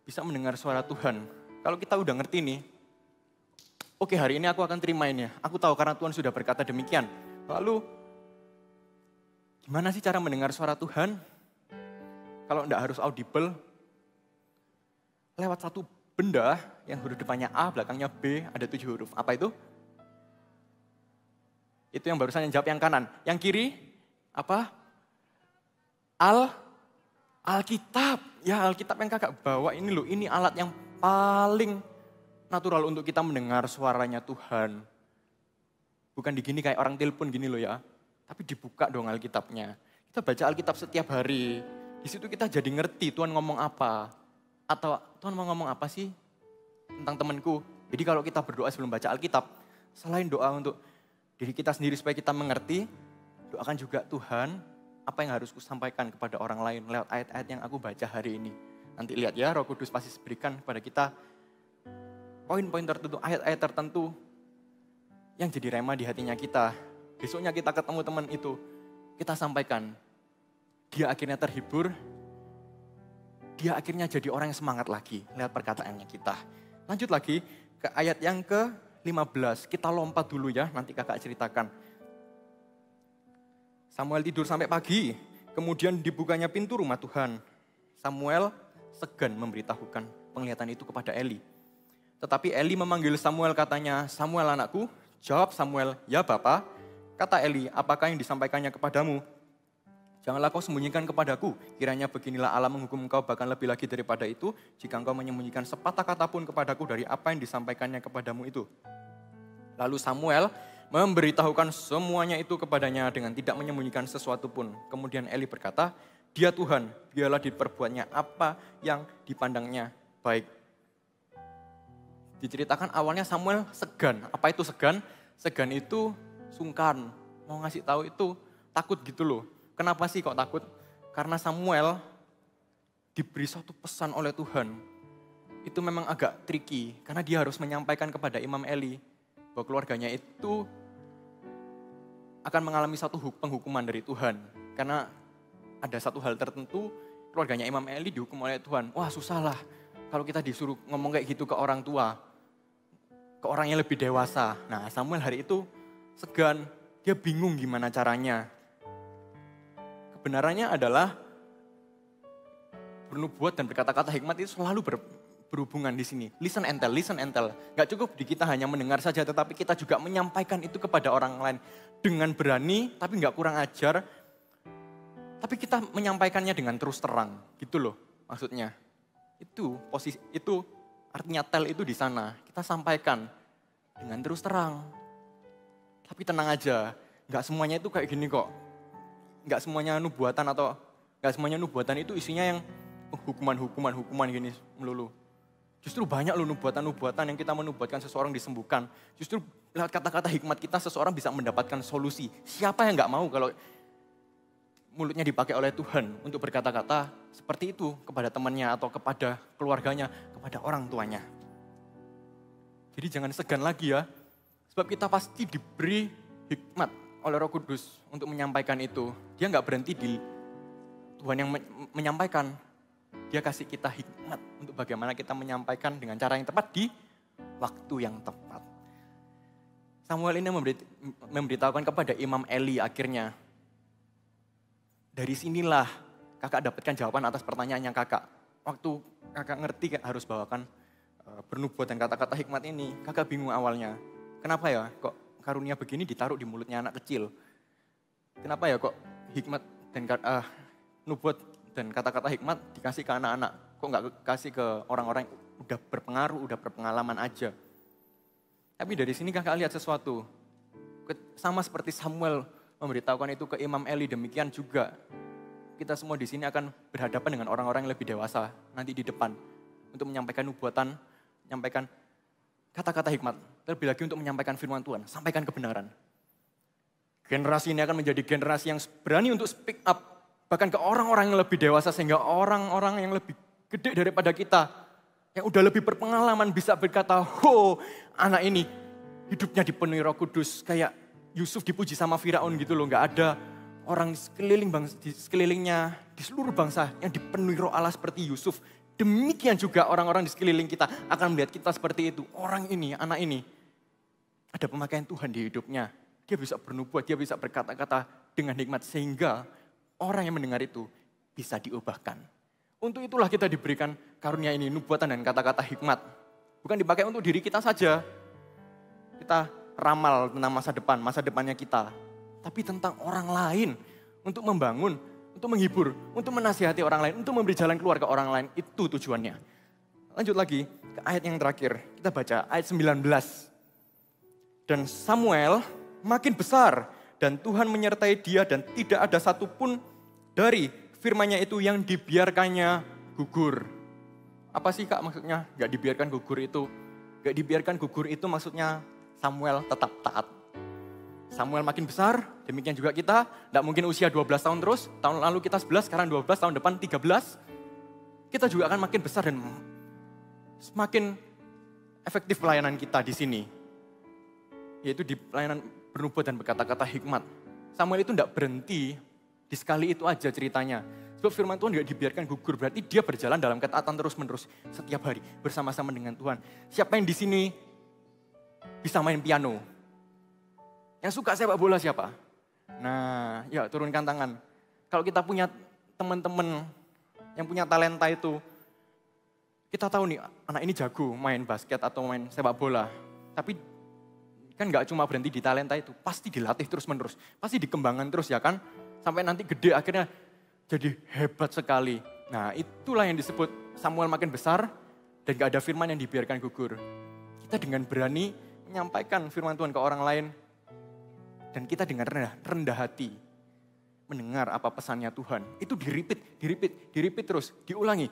D: bisa mendengar suara Tuhan. Kalau kita udah ngerti nih, oke hari ini aku akan terimainnya. Aku tahu karena Tuhan sudah berkata demikian. Lalu, gimana sih cara mendengar suara Tuhan? Kalau enggak harus audible, lewat satu benda yang huruf depannya A, belakangnya B, ada 7 huruf. Apa itu? Itu yang barusan yang jawab yang kanan. Yang kiri, apa? Alkitab. Ya Alkitab yang kakak bawa ini loh, ini alat yang paling natural untuk kita mendengar suaranya Tuhan. Bukan digini kayak orang telepon gini loh ya. Tapi dibuka dong Alkitabnya. Kita baca Alkitab setiap hari. Di situ kita jadi ngerti Tuhan ngomong apa. Atau Tuhan mau ngomong apa sih tentang temanku. Jadi kalau kita berdoa sebelum baca Alkitab, selain doa untuk diri kita sendiri supaya kita mengerti, doakan juga Tuhan apa yang harus kusampaikan kepada orang lain lewat ayat-ayat yang aku baca hari ini. Nanti lihat ya, Roh Kudus pasti berikan kepada kita poin-poin tertentu, ayat-ayat tertentu yang jadi rema di hatinya kita. Besoknya kita ketemu teman itu, kita sampaikan. Dia akhirnya terhibur, dia akhirnya jadi orang yang semangat lagi lewat perkataannya kita. Lanjut lagi ke ayat yang ke-15. Kita lompat dulu ya, nanti kakak ceritakan. Samuel tidur sampai pagi, kemudian dibukanya pintu rumah Tuhan. Samuel segan memberitahukan penglihatan itu kepada Eli. Tetapi Eli memanggil Samuel katanya, Samuel anakku, jawab Samuel, ya Bapa. Kata Eli, apakah yang disampaikannya kepadamu? Janganlah kau sembunyikan kepadaku, kiranya beginilah Allah menghukum engkau bahkan lebih lagi daripada itu, jika engkau menyembunyikan sepatah kata pun kepadaku dari apa yang disampaikannya kepadamu itu. Lalu Samuel memberitahukan semuanya itu kepadanya dengan tidak menyembunyikan sesuatu pun. Kemudian Eli berkata, dia Tuhan, biarlah diperbuatnya apa yang dipandangnya baik. Diceritakan awalnya Samuel segan. Apa itu segan? Segan itu sungkan, mau ngasih tahu itu takut gitu loh. Kenapa sih kok takut? Karena Samuel diberi suatu pesan oleh Tuhan. Itu memang agak tricky, karena dia harus menyampaikan kepada Imam Eli bahwa keluarganya itu akan mengalami satu penghukuman dari Tuhan. Karena ada satu hal tertentu, keluarganya Imam Eli dihukum oleh Tuhan. Wah susah lah kalau kita disuruh ngomong kayak gitu ke orang tua, ke orang yang lebih dewasa. Nah Samuel hari itu segan, dia bingung gimana caranya. Kebenarannya adalah bernubuat dan berkata-kata hikmat itu selalu berhubungan di sini. Listen and tell, listen and tell. Gak cukup di kita hanya mendengar saja, tetapi kita juga menyampaikan itu kepada orang lain. Dengan berani, tapi gak kurang ajar. Tapi kita menyampaikannya dengan terus terang. Gitu loh maksudnya. Itu artinya tell itu di sana. Kita sampaikan dengan terus terang. Tapi tenang aja, gak semuanya itu kayak gini kok. Gak semuanya nubuatan itu isinya yang hukuman gini melulu. Justru banyak loh nubuatan-nubuatan yang kita menubuatkan seseorang disembuhkan. Justru lewat kata-kata hikmat kita seseorang bisa mendapatkan solusi. Siapa yang gak mau kalau mulutnya dipakai oleh Tuhan untuk berkata-kata seperti itu kepada temannya atau kepada keluarganya, kepada orang tuanya. Jadi jangan segan lagi ya. Sebab kita pasti diberi hikmat oleh Roh Kudus untuk menyampaikan itu. Dia gak berhenti di Tuhan yang menyampaikan. Dia kasih kita hikmat untuk bagaimana kita menyampaikan dengan cara yang tepat di waktu yang tepat. Samuel ini memberitahukan kepada Imam Eli akhirnya. Dari sinilah kakak dapatkan jawaban atas pertanyaannya kakak. Waktu kakak ngerti harus bawakan bernubuat dan kata-kata hikmat ini, kakak bingung awalnya. Kenapa ya kok karunia begini ditaruh di mulutnya anak kecil? Kenapa ya kok hikmat dan nubuat dan kata-kata hikmat dikasih ke anak-anak? Kok nggak kasih ke orang-orang yang udah berpengaruh, udah berpengalaman aja? Tapi dari sini kakak lihat sesuatu. Sama seperti Samuel memberitahukan itu ke Imam Eli, demikian juga kita semua di sini akan berhadapan dengan orang-orang yang lebih dewasa nanti di depan untuk menyampaikan nubuatan, menyampaikan kata-kata hikmat. Terlebih lagi untuk menyampaikan firman Tuhan, sampaikan kebenaran. Generasi ini akan menjadi generasi yang berani untuk speak up bahkan ke orang-orang yang lebih dewasa, sehingga orang-orang yang lebih gede daripada kita, yang udah lebih berpengalaman bisa berkata, anak ini hidupnya dipenuhi Roh Kudus. Kayak Yusuf dipuji sama Firaun gitu loh, gak ada orang di sekelilingnya, di seluruh bangsa yang dipenuhi Roh Allah seperti Yusuf. Demikian juga orang-orang di sekeliling kita akan melihat kita seperti itu. Orang ini, anak ini, ada pemakaian Tuhan di hidupnya. Dia bisa bernubuat, dia bisa berkata-kata dengan hikmat, sehingga orang yang mendengar itu bisa diubahkan. Untuk itulah kita diberikan karunia ini, nubuatan dan kata-kata hikmat. Bukan dipakai untuk diri kita saja. Kita ramal tentang masa depannya kita. Tapi tentang orang lain, untuk membangun, untuk menghibur, untuk menasihati orang lain, untuk memberi jalan keluar ke orang lain. Itu tujuannya. Lanjut lagi ke ayat yang terakhir. Kita baca ayat 19. Dan Samuel makin besar dan Tuhan menyertai dia dan tidak ada satupun dari firman-Nya itu yang dibiarkannya gugur. Apa sih kak maksudnya gak dibiarkan gugur itu? Gak dibiarkan gugur itu maksudnya Samuel tetap taat. Samuel makin besar, demikian juga kita. Gak mungkin usia 12 tahun terus. Tahun lalu kita 11, sekarang 12, tahun depan 13. Kita juga akan makin besar dan semakin efektif pelayanan kita di sini. Yaitu di pelayanan bernubuat dan berkata-kata hikmat. Samuel itu tidak berhenti di sekali itu aja ceritanya. Sebab firman Tuhan tidak dibiarkan gugur, berarti dia berjalan dalam ketaatan terus-menerus setiap hari bersama-sama dengan Tuhan. Siapa yang di sini bisa main piano? Yang suka sepak bola siapa? Nah, ya turunkan tangan. Kalau kita punya teman-teman yang punya talenta itu, kita tahu nih anak ini jago main basket atau main sepak bola. Tapi kan gak cuma berhenti di talenta itu, pasti dilatih terus-menerus, pasti dikembangkan terus ya kan? Sampai nanti gede akhirnya jadi hebat sekali. Nah itulah yang disebut Samuel makin besar dan gak ada firman yang dibiarkan gugur. Kita dengan berani menyampaikan firman Tuhan ke orang lain. Dan kita dengan rendah hati mendengar apa pesannya Tuhan. Itu di-repeat terus, diulangi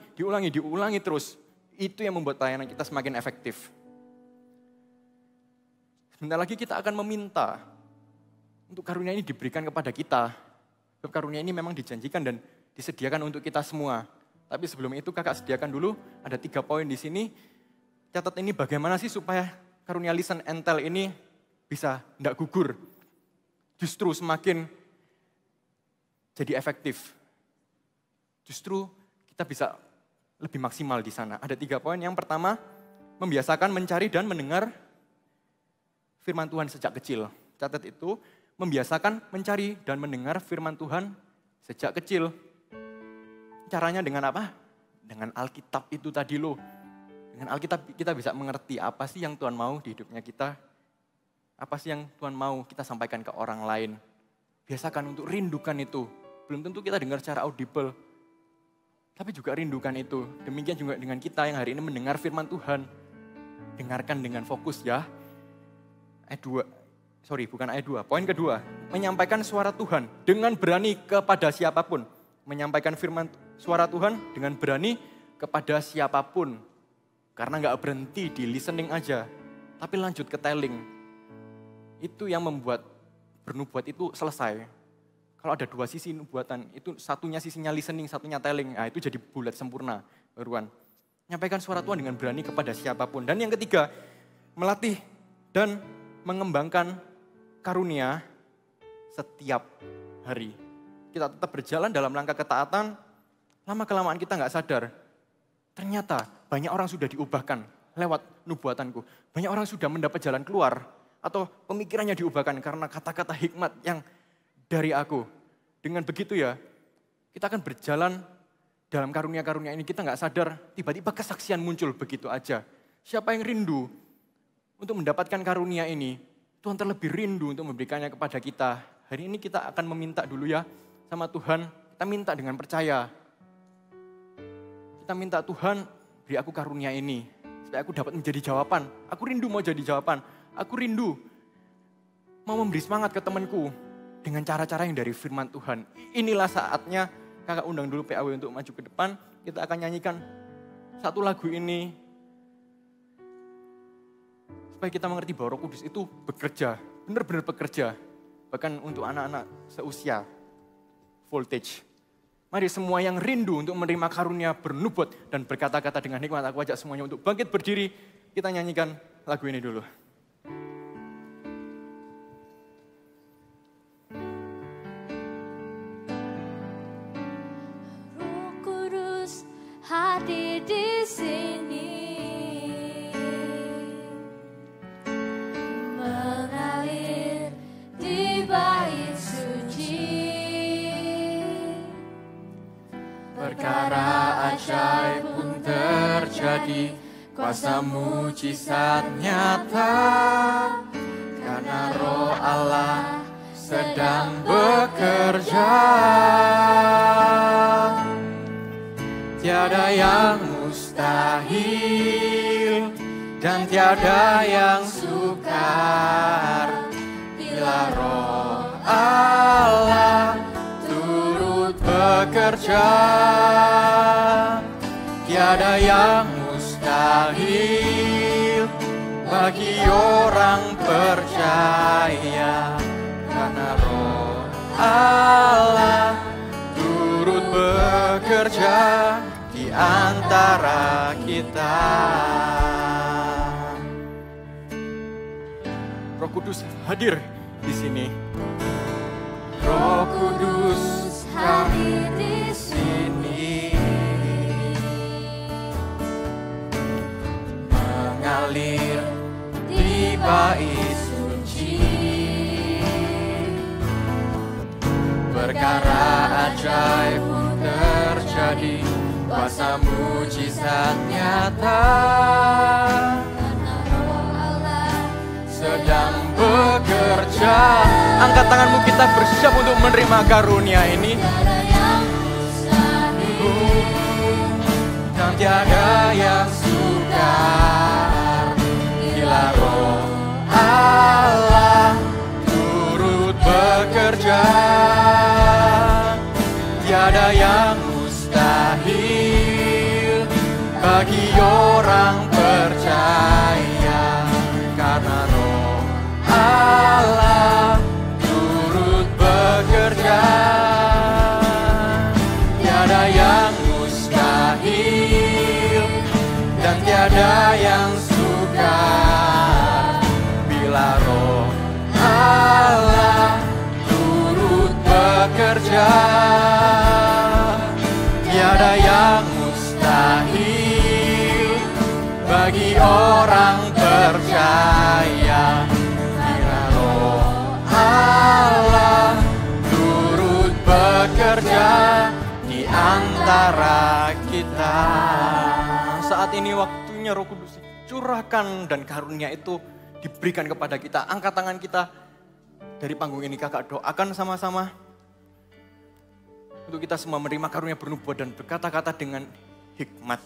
D: terus. Itu yang membuat pelayanan kita semakin efektif. Sebentar lagi kita akan meminta untuk karunia ini diberikan kepada kita. Sebab karunia ini memang dijanjikan dan disediakan untuk kita semua. Tapi sebelum itu kakak sediakan dulu, ada 3 poin di sini. Catat ini bagaimana sih supaya karunia lisan entel ini bisa tidak gugur. Justru semakin jadi efektif. Justru kita bisa lebih maksimal di sana. Ada 3 poin. Yang pertama, membiasakan mencari dan mendengar firman Tuhan sejak kecil. Catat itu, membiasakan mencari dan mendengar firman Tuhan sejak kecil. Caranya dengan apa? Dengan Alkitab itu tadi loh. Dengan Alkitab kita bisa mengerti apa sih yang Tuhan mau di hidupnya kita. Apa sih yang Tuhan mau kita sampaikan ke orang lain. Biasakan untuk rindukan itu. Belum tentu kita dengar secara audible. Tapi juga rindukan itu. Demikian juga dengan kita yang hari ini mendengar firman Tuhan. Dengarkan dengan fokus ya. Ayat 2. Poin kedua, menyampaikan suara Tuhan dengan berani kepada siapapun. Menyampaikan firman suara Tuhan dengan berani kepada siapapun. Karena nggak berhenti di listening aja, tapi lanjut ke telling. Itu yang membuat bernubuat itu selesai. Kalau ada dua sisi nubuatan, itu satunya sisinya listening, satunya telling. Nah, itu jadi bulat sempurna, baruan. Nyampaikan suara Tuhan dengan berani kepada siapapun. Dan yang ketiga, melatih dan mengembangkan karunia setiap hari. Kita tetap berjalan dalam langkah ketaatan, lama-kelamaan kita nggak sadar. Ternyata banyak orang sudah diubahkan lewat nubuatanku. Banyak orang sudah mendapat jalan keluar atau pemikirannya diubahkan karena kata-kata hikmat yang dari aku. Dengan begitu ya, kita akan berjalan dalam karunia-karunia ini. Kita nggak sadar, tiba-tiba kesaksian muncul begitu aja. Siapa yang rindu untuk mendapatkan karunia ini, Tuhan terlebih rindu untuk memberikannya kepada kita. Hari ini kita akan meminta dulu ya sama Tuhan. Kita minta dengan percaya. Kita minta Tuhan, beri aku karunia ini. Supaya aku dapat menjadi jawaban. Aku rindu mau jadi jawaban. Aku rindu mau memberi semangat ke temanku. Dengan cara-cara yang dari firman Tuhan. Inilah saatnya kakak undang dulu PAW untuk maju ke depan. Kita akan nyanyikan satu lagu ini. Supaya kita mengerti bahwa Roh Kudus itu bekerja. Benar-benar bekerja. Bahkan untuk anak-anak seusia. Voltage. Mari semua yang rindu untuk menerima karunia bernubuat dan berkata-kata dengan hikmat. Aku ajak semuanya untuk bangkit berdiri. Kita nyanyikan lagu ini dulu.
B: Hadir di sini, mengalir di bait suci,
D: Perkara ajaib pun terjadi, kuasa mujizat nyata, karena Roh Allah sedang bekerja. Tiada yang mustahil dan tiada yang sukar bila Roh Allah turut bekerja. Tiada yang mustahil bagi orang percaya, karena Roh Allah turut bekerja di antara kita. Roh Kudus hadir di sini. Roh Kudus hadir di sini, mengalir di bait suci. Perkara ajaib pun terjadi, kuasa mujizat nyata, karena Roh Allah sedang bekerja. Angkat tanganmu, kita bersiap untuk menerima karunia ini. Dan tiada yang sukar bila Roh Allah turut bekerja. Tiada yang mustahil bagi orang percaya, karena Roh Allah turut bekerja. Tiada yang mustahil dan tiada yang sukar bila Roh Allah turut bekerja. Tiada yang mustahil bagi orang percaya, bila Roh Allah turut bekerja di antara kita. Saat ini waktunya Roh Kudus curahkan dan karunia itu diberikan kepada kita. Angkat tangan kita dari panggung ini, kakak doakan sama-sama. Untuk kita semua menerima karunia bernubuat dan berkata-kata dengan hikmat.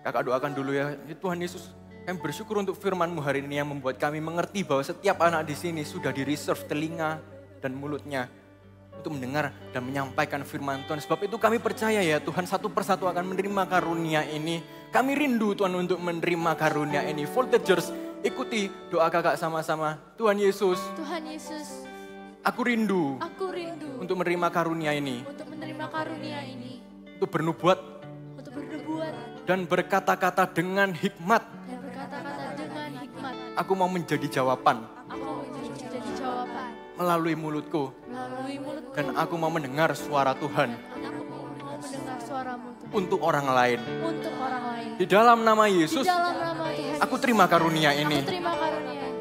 D: Kakak doakan dulu ya, Tuhan Yesus, kami bersyukur untuk firman-Mu hari ini yang membuat kami mengerti bahwa setiap anak di sini sudah di-reserve telinga dan mulutnya untuk mendengar dan menyampaikan firman Tuhan. Sebab itu kami percaya ya Tuhan, satu persatu akan menerima karunia ini. Kami rindu Tuhan untuk menerima karunia ini. Voltagers, ikuti doa kakak sama-sama. Tuhan Yesus,
B: Tuhan Yesus,
D: aku rindu
B: aku rindu
D: untuk menerima karunia ini.
B: untuk menerima karunia ini.
D: Untuk bernubuat
B: Untuk bernubuat
D: dan berkata-kata dengan hikmat.
B: dan berkata-kata dengan hikmat.
D: Aku mau menjadi jawaban
B: Aku mau menjadi jawaban
D: melalui mulutku.
B: melalui mulutku.
D: Dan aku mau mendengar suara Tuhan
B: Dan aku mau mendengar suaramu Tuhan.
D: untuk orang lain.
B: Untuk orang lain.
D: Di dalam nama
B: Di
D: Yesus,
B: dalam nama Tuhan
D: aku
B: Yesus,
D: terima karunia
B: aku
D: ini.
B: terima karunia ini.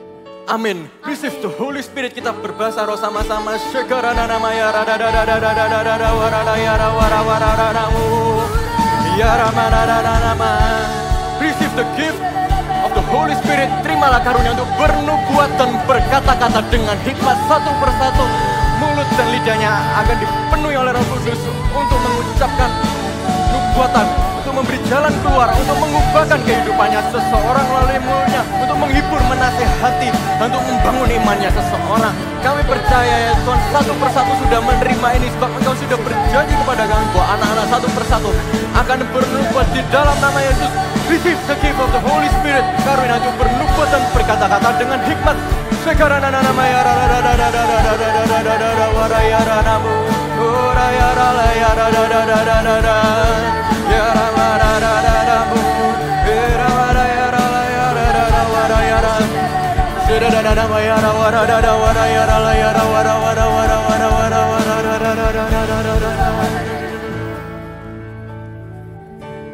D: Amin. Receive the Holy Spirit. Kita berbahasa roh sama-sama. Syekarana namanya radadadadadadadadada waradayara warawarararamu. Yaramanadadadama. Receive the gift of the Holy Spirit. Terimalah karunia untuk bernubuat dan berkata-kata dengan hikmat satu persatu. Mulut dan lidahnya akan dipenuhi oleh Roh Kudus untuk mengucapkan nubuatan, untuk memberi jalan keluar, untuk mengubahkan kehidupannya seseorang melalui mulutnya, untuk menghibur, menasehati, dan untuk membangun imannya seseorang. Kami percaya ya Tuhan, satu persatu sudah menerima ini sebab Engkau sudah berjanji kepada kami bahwa anak-anak satu persatu akan bernubuat di dalam nama Yesus. Receive the gift of the Holy Spirit. Karunia untuk bernubuat dan berkata-kata dengan hikmat. Sekarang nama ya warayaranamu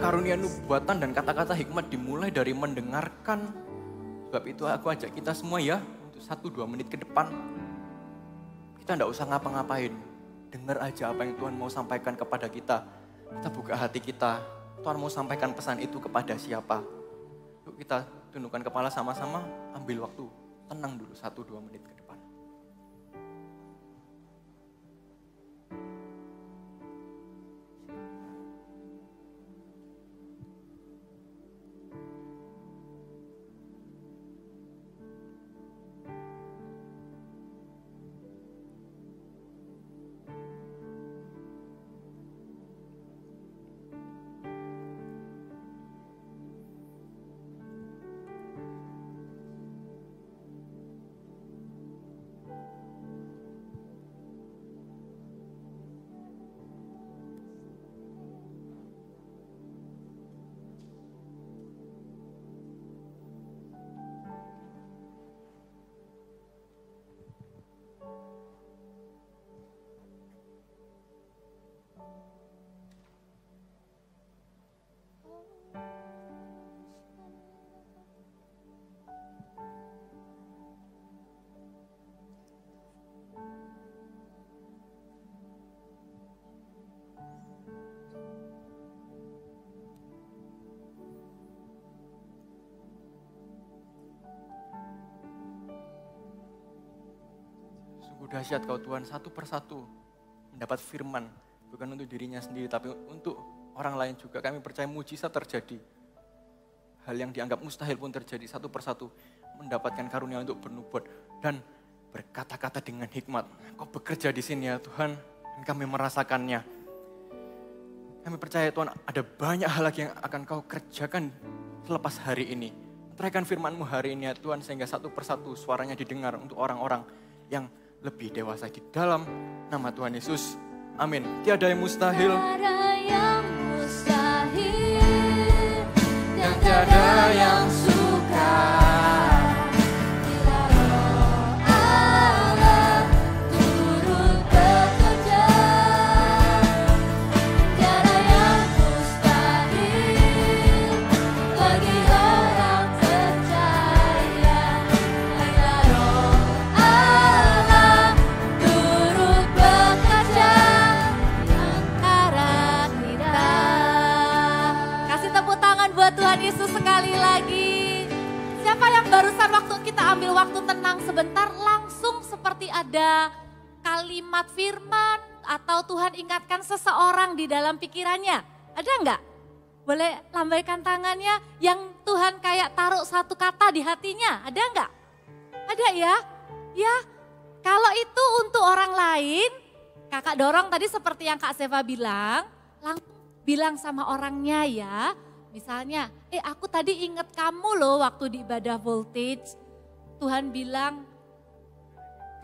D: karunia nubuatan dan kata-kata hikmat dimulai dari mendengarkan. Sebab itu aku ajak kita semua ya, untuk 1-2 menit ke depan, kita enggak usah ngapa-ngapain. Dengar aja apa yang Tuhan mau sampaikan kepada kita. Kita buka hati kita, Tuhan mau sampaikan pesan itu kepada siapa. Yuk kita tundukkan kepala sama-sama, ambil waktu, tenang dulu 1-2 menit ke depan. Sungguh dahsyat Kau Tuhan, satu persatu mendapat firman, bukan untuk dirinya sendiri, tapi untuk orang lain juga. Kami percaya mujizat terjadi. Hal yang dianggap mustahil pun terjadi, satu persatu mendapatkan karunia untuk bernubuat dan berkata-kata dengan hikmat. Kau bekerja di sini ya Tuhan, dan kami merasakannya. Kami percaya Tuhan, ada banyak hal lagi yang akan Kau kerjakan selepas hari ini. Teraikan firman-Mu hari ini ya Tuhan, sehingga satu persatu suaranya didengar untuk orang-orang yang lebih dewasa di dalam nama Tuhan Yesus. Amin. Tiada yang mustahil.
B: Tiada yang mustahil dan
C: tiada yang
B: sukar. Bila Roh Allah turut bekerja, tiada yang mustahil bagi orang percaya. Bila Roh Allah turut bekerja di antara kita. Kasih tepuk tangan buat Tuhan Yesus sekali lagi. Siapa yang barusan waktu kita ambil waktu tenang sebentar, langsung seperti ada kalimat firman atau Tuhan ingatkan seseorang di dalam pikirannya? Ada enggak? Boleh lambaikan tangannya yang Tuhan kayak taruh satu kata di hatinya, ada enggak? Ada ya? Ya, kalau itu untuk orang lain, Kakak dorong tadi seperti yang Kak Seva bilang, langsung bilang sama orangnya ya. Misalnya, aku tadi inget kamu loh waktu di ibadah voltage. Tuhan bilang,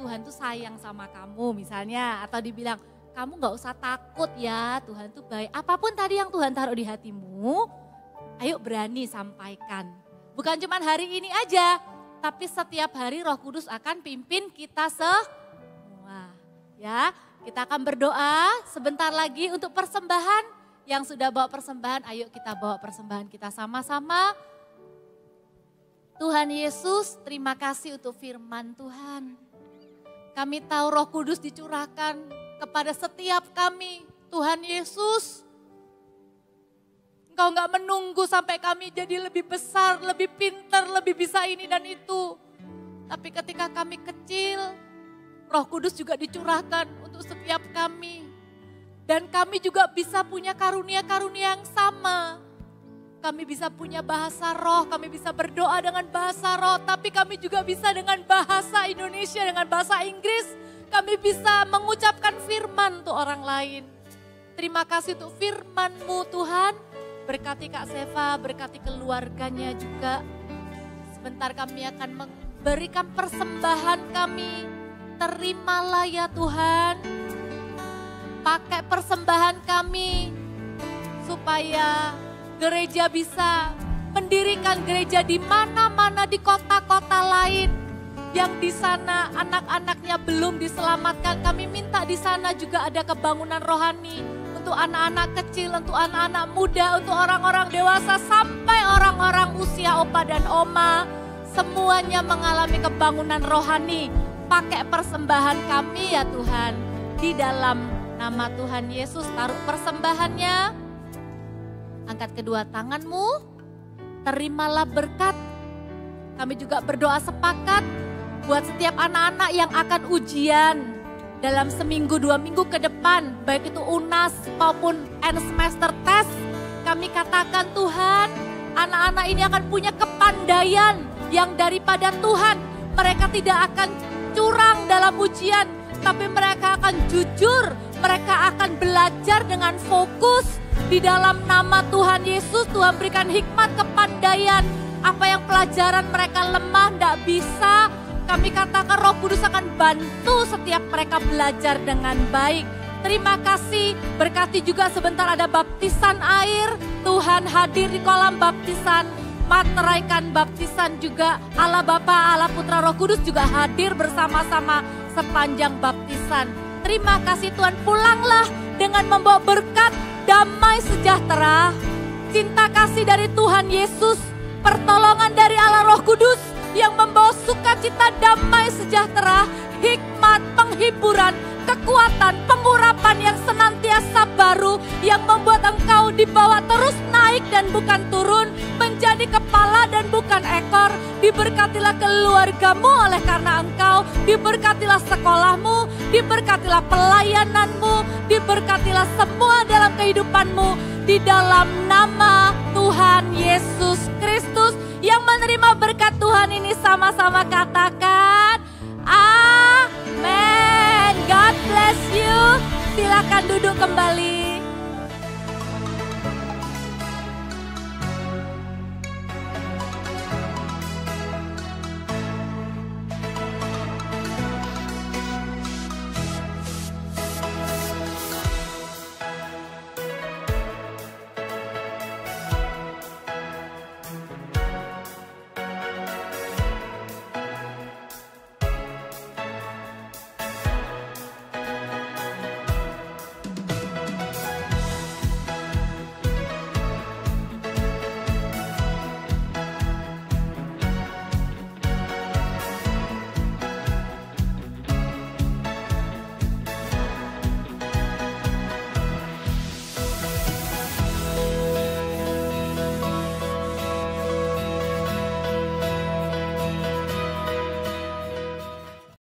B: Tuhan tuh sayang sama kamu misalnya. Atau dibilang, kamu gak usah takut ya, Tuhan tuh baik. Apapun tadi yang Tuhan taruh di hatimu, ayo berani sampaikan. Bukan cuma hari ini aja, tapi setiap hari Roh Kudus akan pimpin kita semua. Ya, kita akan berdoa sebentar lagi untuk persembahan. Yang sudah bawa persembahan, ayo kita bawa persembahan kita sama-sama. Tuhan Yesus, terima kasih untuk firman Tuhan. Kami tahu Roh Kudus dicurahkan kepada setiap kami. Tuhan Yesus, Engkau gak menunggu sampai kami jadi lebih besar, lebih pintar, lebih bisa ini dan itu. Tapi ketika kami kecil, Roh Kudus juga dicurahkan untuk setiap kami. Dan kami juga bisa punya karunia-karunia yang sama. Kami bisa punya bahasa roh, kami bisa berdoa dengan bahasa roh. Tapi kami juga bisa dengan bahasa Indonesia, dengan bahasa Inggris. Kami bisa mengucapkan firman untuk orang lain. Terima kasih untuk firman-Mu Tuhan. Berkati Kak Seva, berkati keluarganya juga. Sebentar kami akan memberikan persembahan kami. Terimalah ya Tuhan. Pakai persembahan kami supaya gereja bisa mendirikan gereja di mana-mana di kota-kota lain yang di sana anak-anaknya belum diselamatkan. Kami minta di sana juga ada kebangunan rohani untuk anak-anak kecil, untuk anak-anak muda, untuk orang-orang dewasa sampai orang-orang usia opa dan oma. Semuanya mengalami kebangunan rohani. Pakai persembahan kami ya Tuhan di dalam nama Tuhan Yesus. Taruh persembahannya, angkat kedua tanganmu, terimalah berkat. Kami juga berdoa sepakat buat setiap anak-anak yang akan ujian dalam seminggu 2 minggu ke depan, baik itu UNAS maupun end semester test. Kami katakan Tuhan, anak-anak ini akan punya kepandaian yang daripada Tuhan. Mereka tidak akan curang dalam ujian, tapi mereka akan jujur. Mereka akan belajar dengan fokus di dalam nama Tuhan Yesus. Tuhan berikan hikmat, kepandaian. Apa yang pelajaran mereka lemah, tidak bisa. Kami katakan Roh Kudus akan bantu setiap mereka belajar dengan baik. Terima kasih, berkati juga sebentar ada baptisan air. Tuhan hadir di kolam baptisan. Materaikan baptisan juga. Allah Bapa, Allah Putra, Roh Kudus juga hadir bersama-sama sepanjang baptisan. Terima kasih Tuhan, pulanglah dengan membawa berkat, damai sejahtera, cinta kasih dari Tuhan Yesus, pertolongan dari Allah Roh Kudus yang membawa sukacita, damai sejahtera, hikmat, penghiburan, kekuatan, pengurapan yang senantiasa baru, yang membuat engkau dibawa terus naik dan bukan turun, menjadi kepala dan bukan ekor. Diberkatilah keluargamu oleh karena engkau, diberkatilah sekolahmu, diberkatilah pelayananmu, diberkatilah semua dalam kehidupanmu, di dalam nama Tuhan Yesus Kristus. Yang menerima berkat Tuhan ini sama-sama katakan amin. God bless you. Silakan duduk kembali.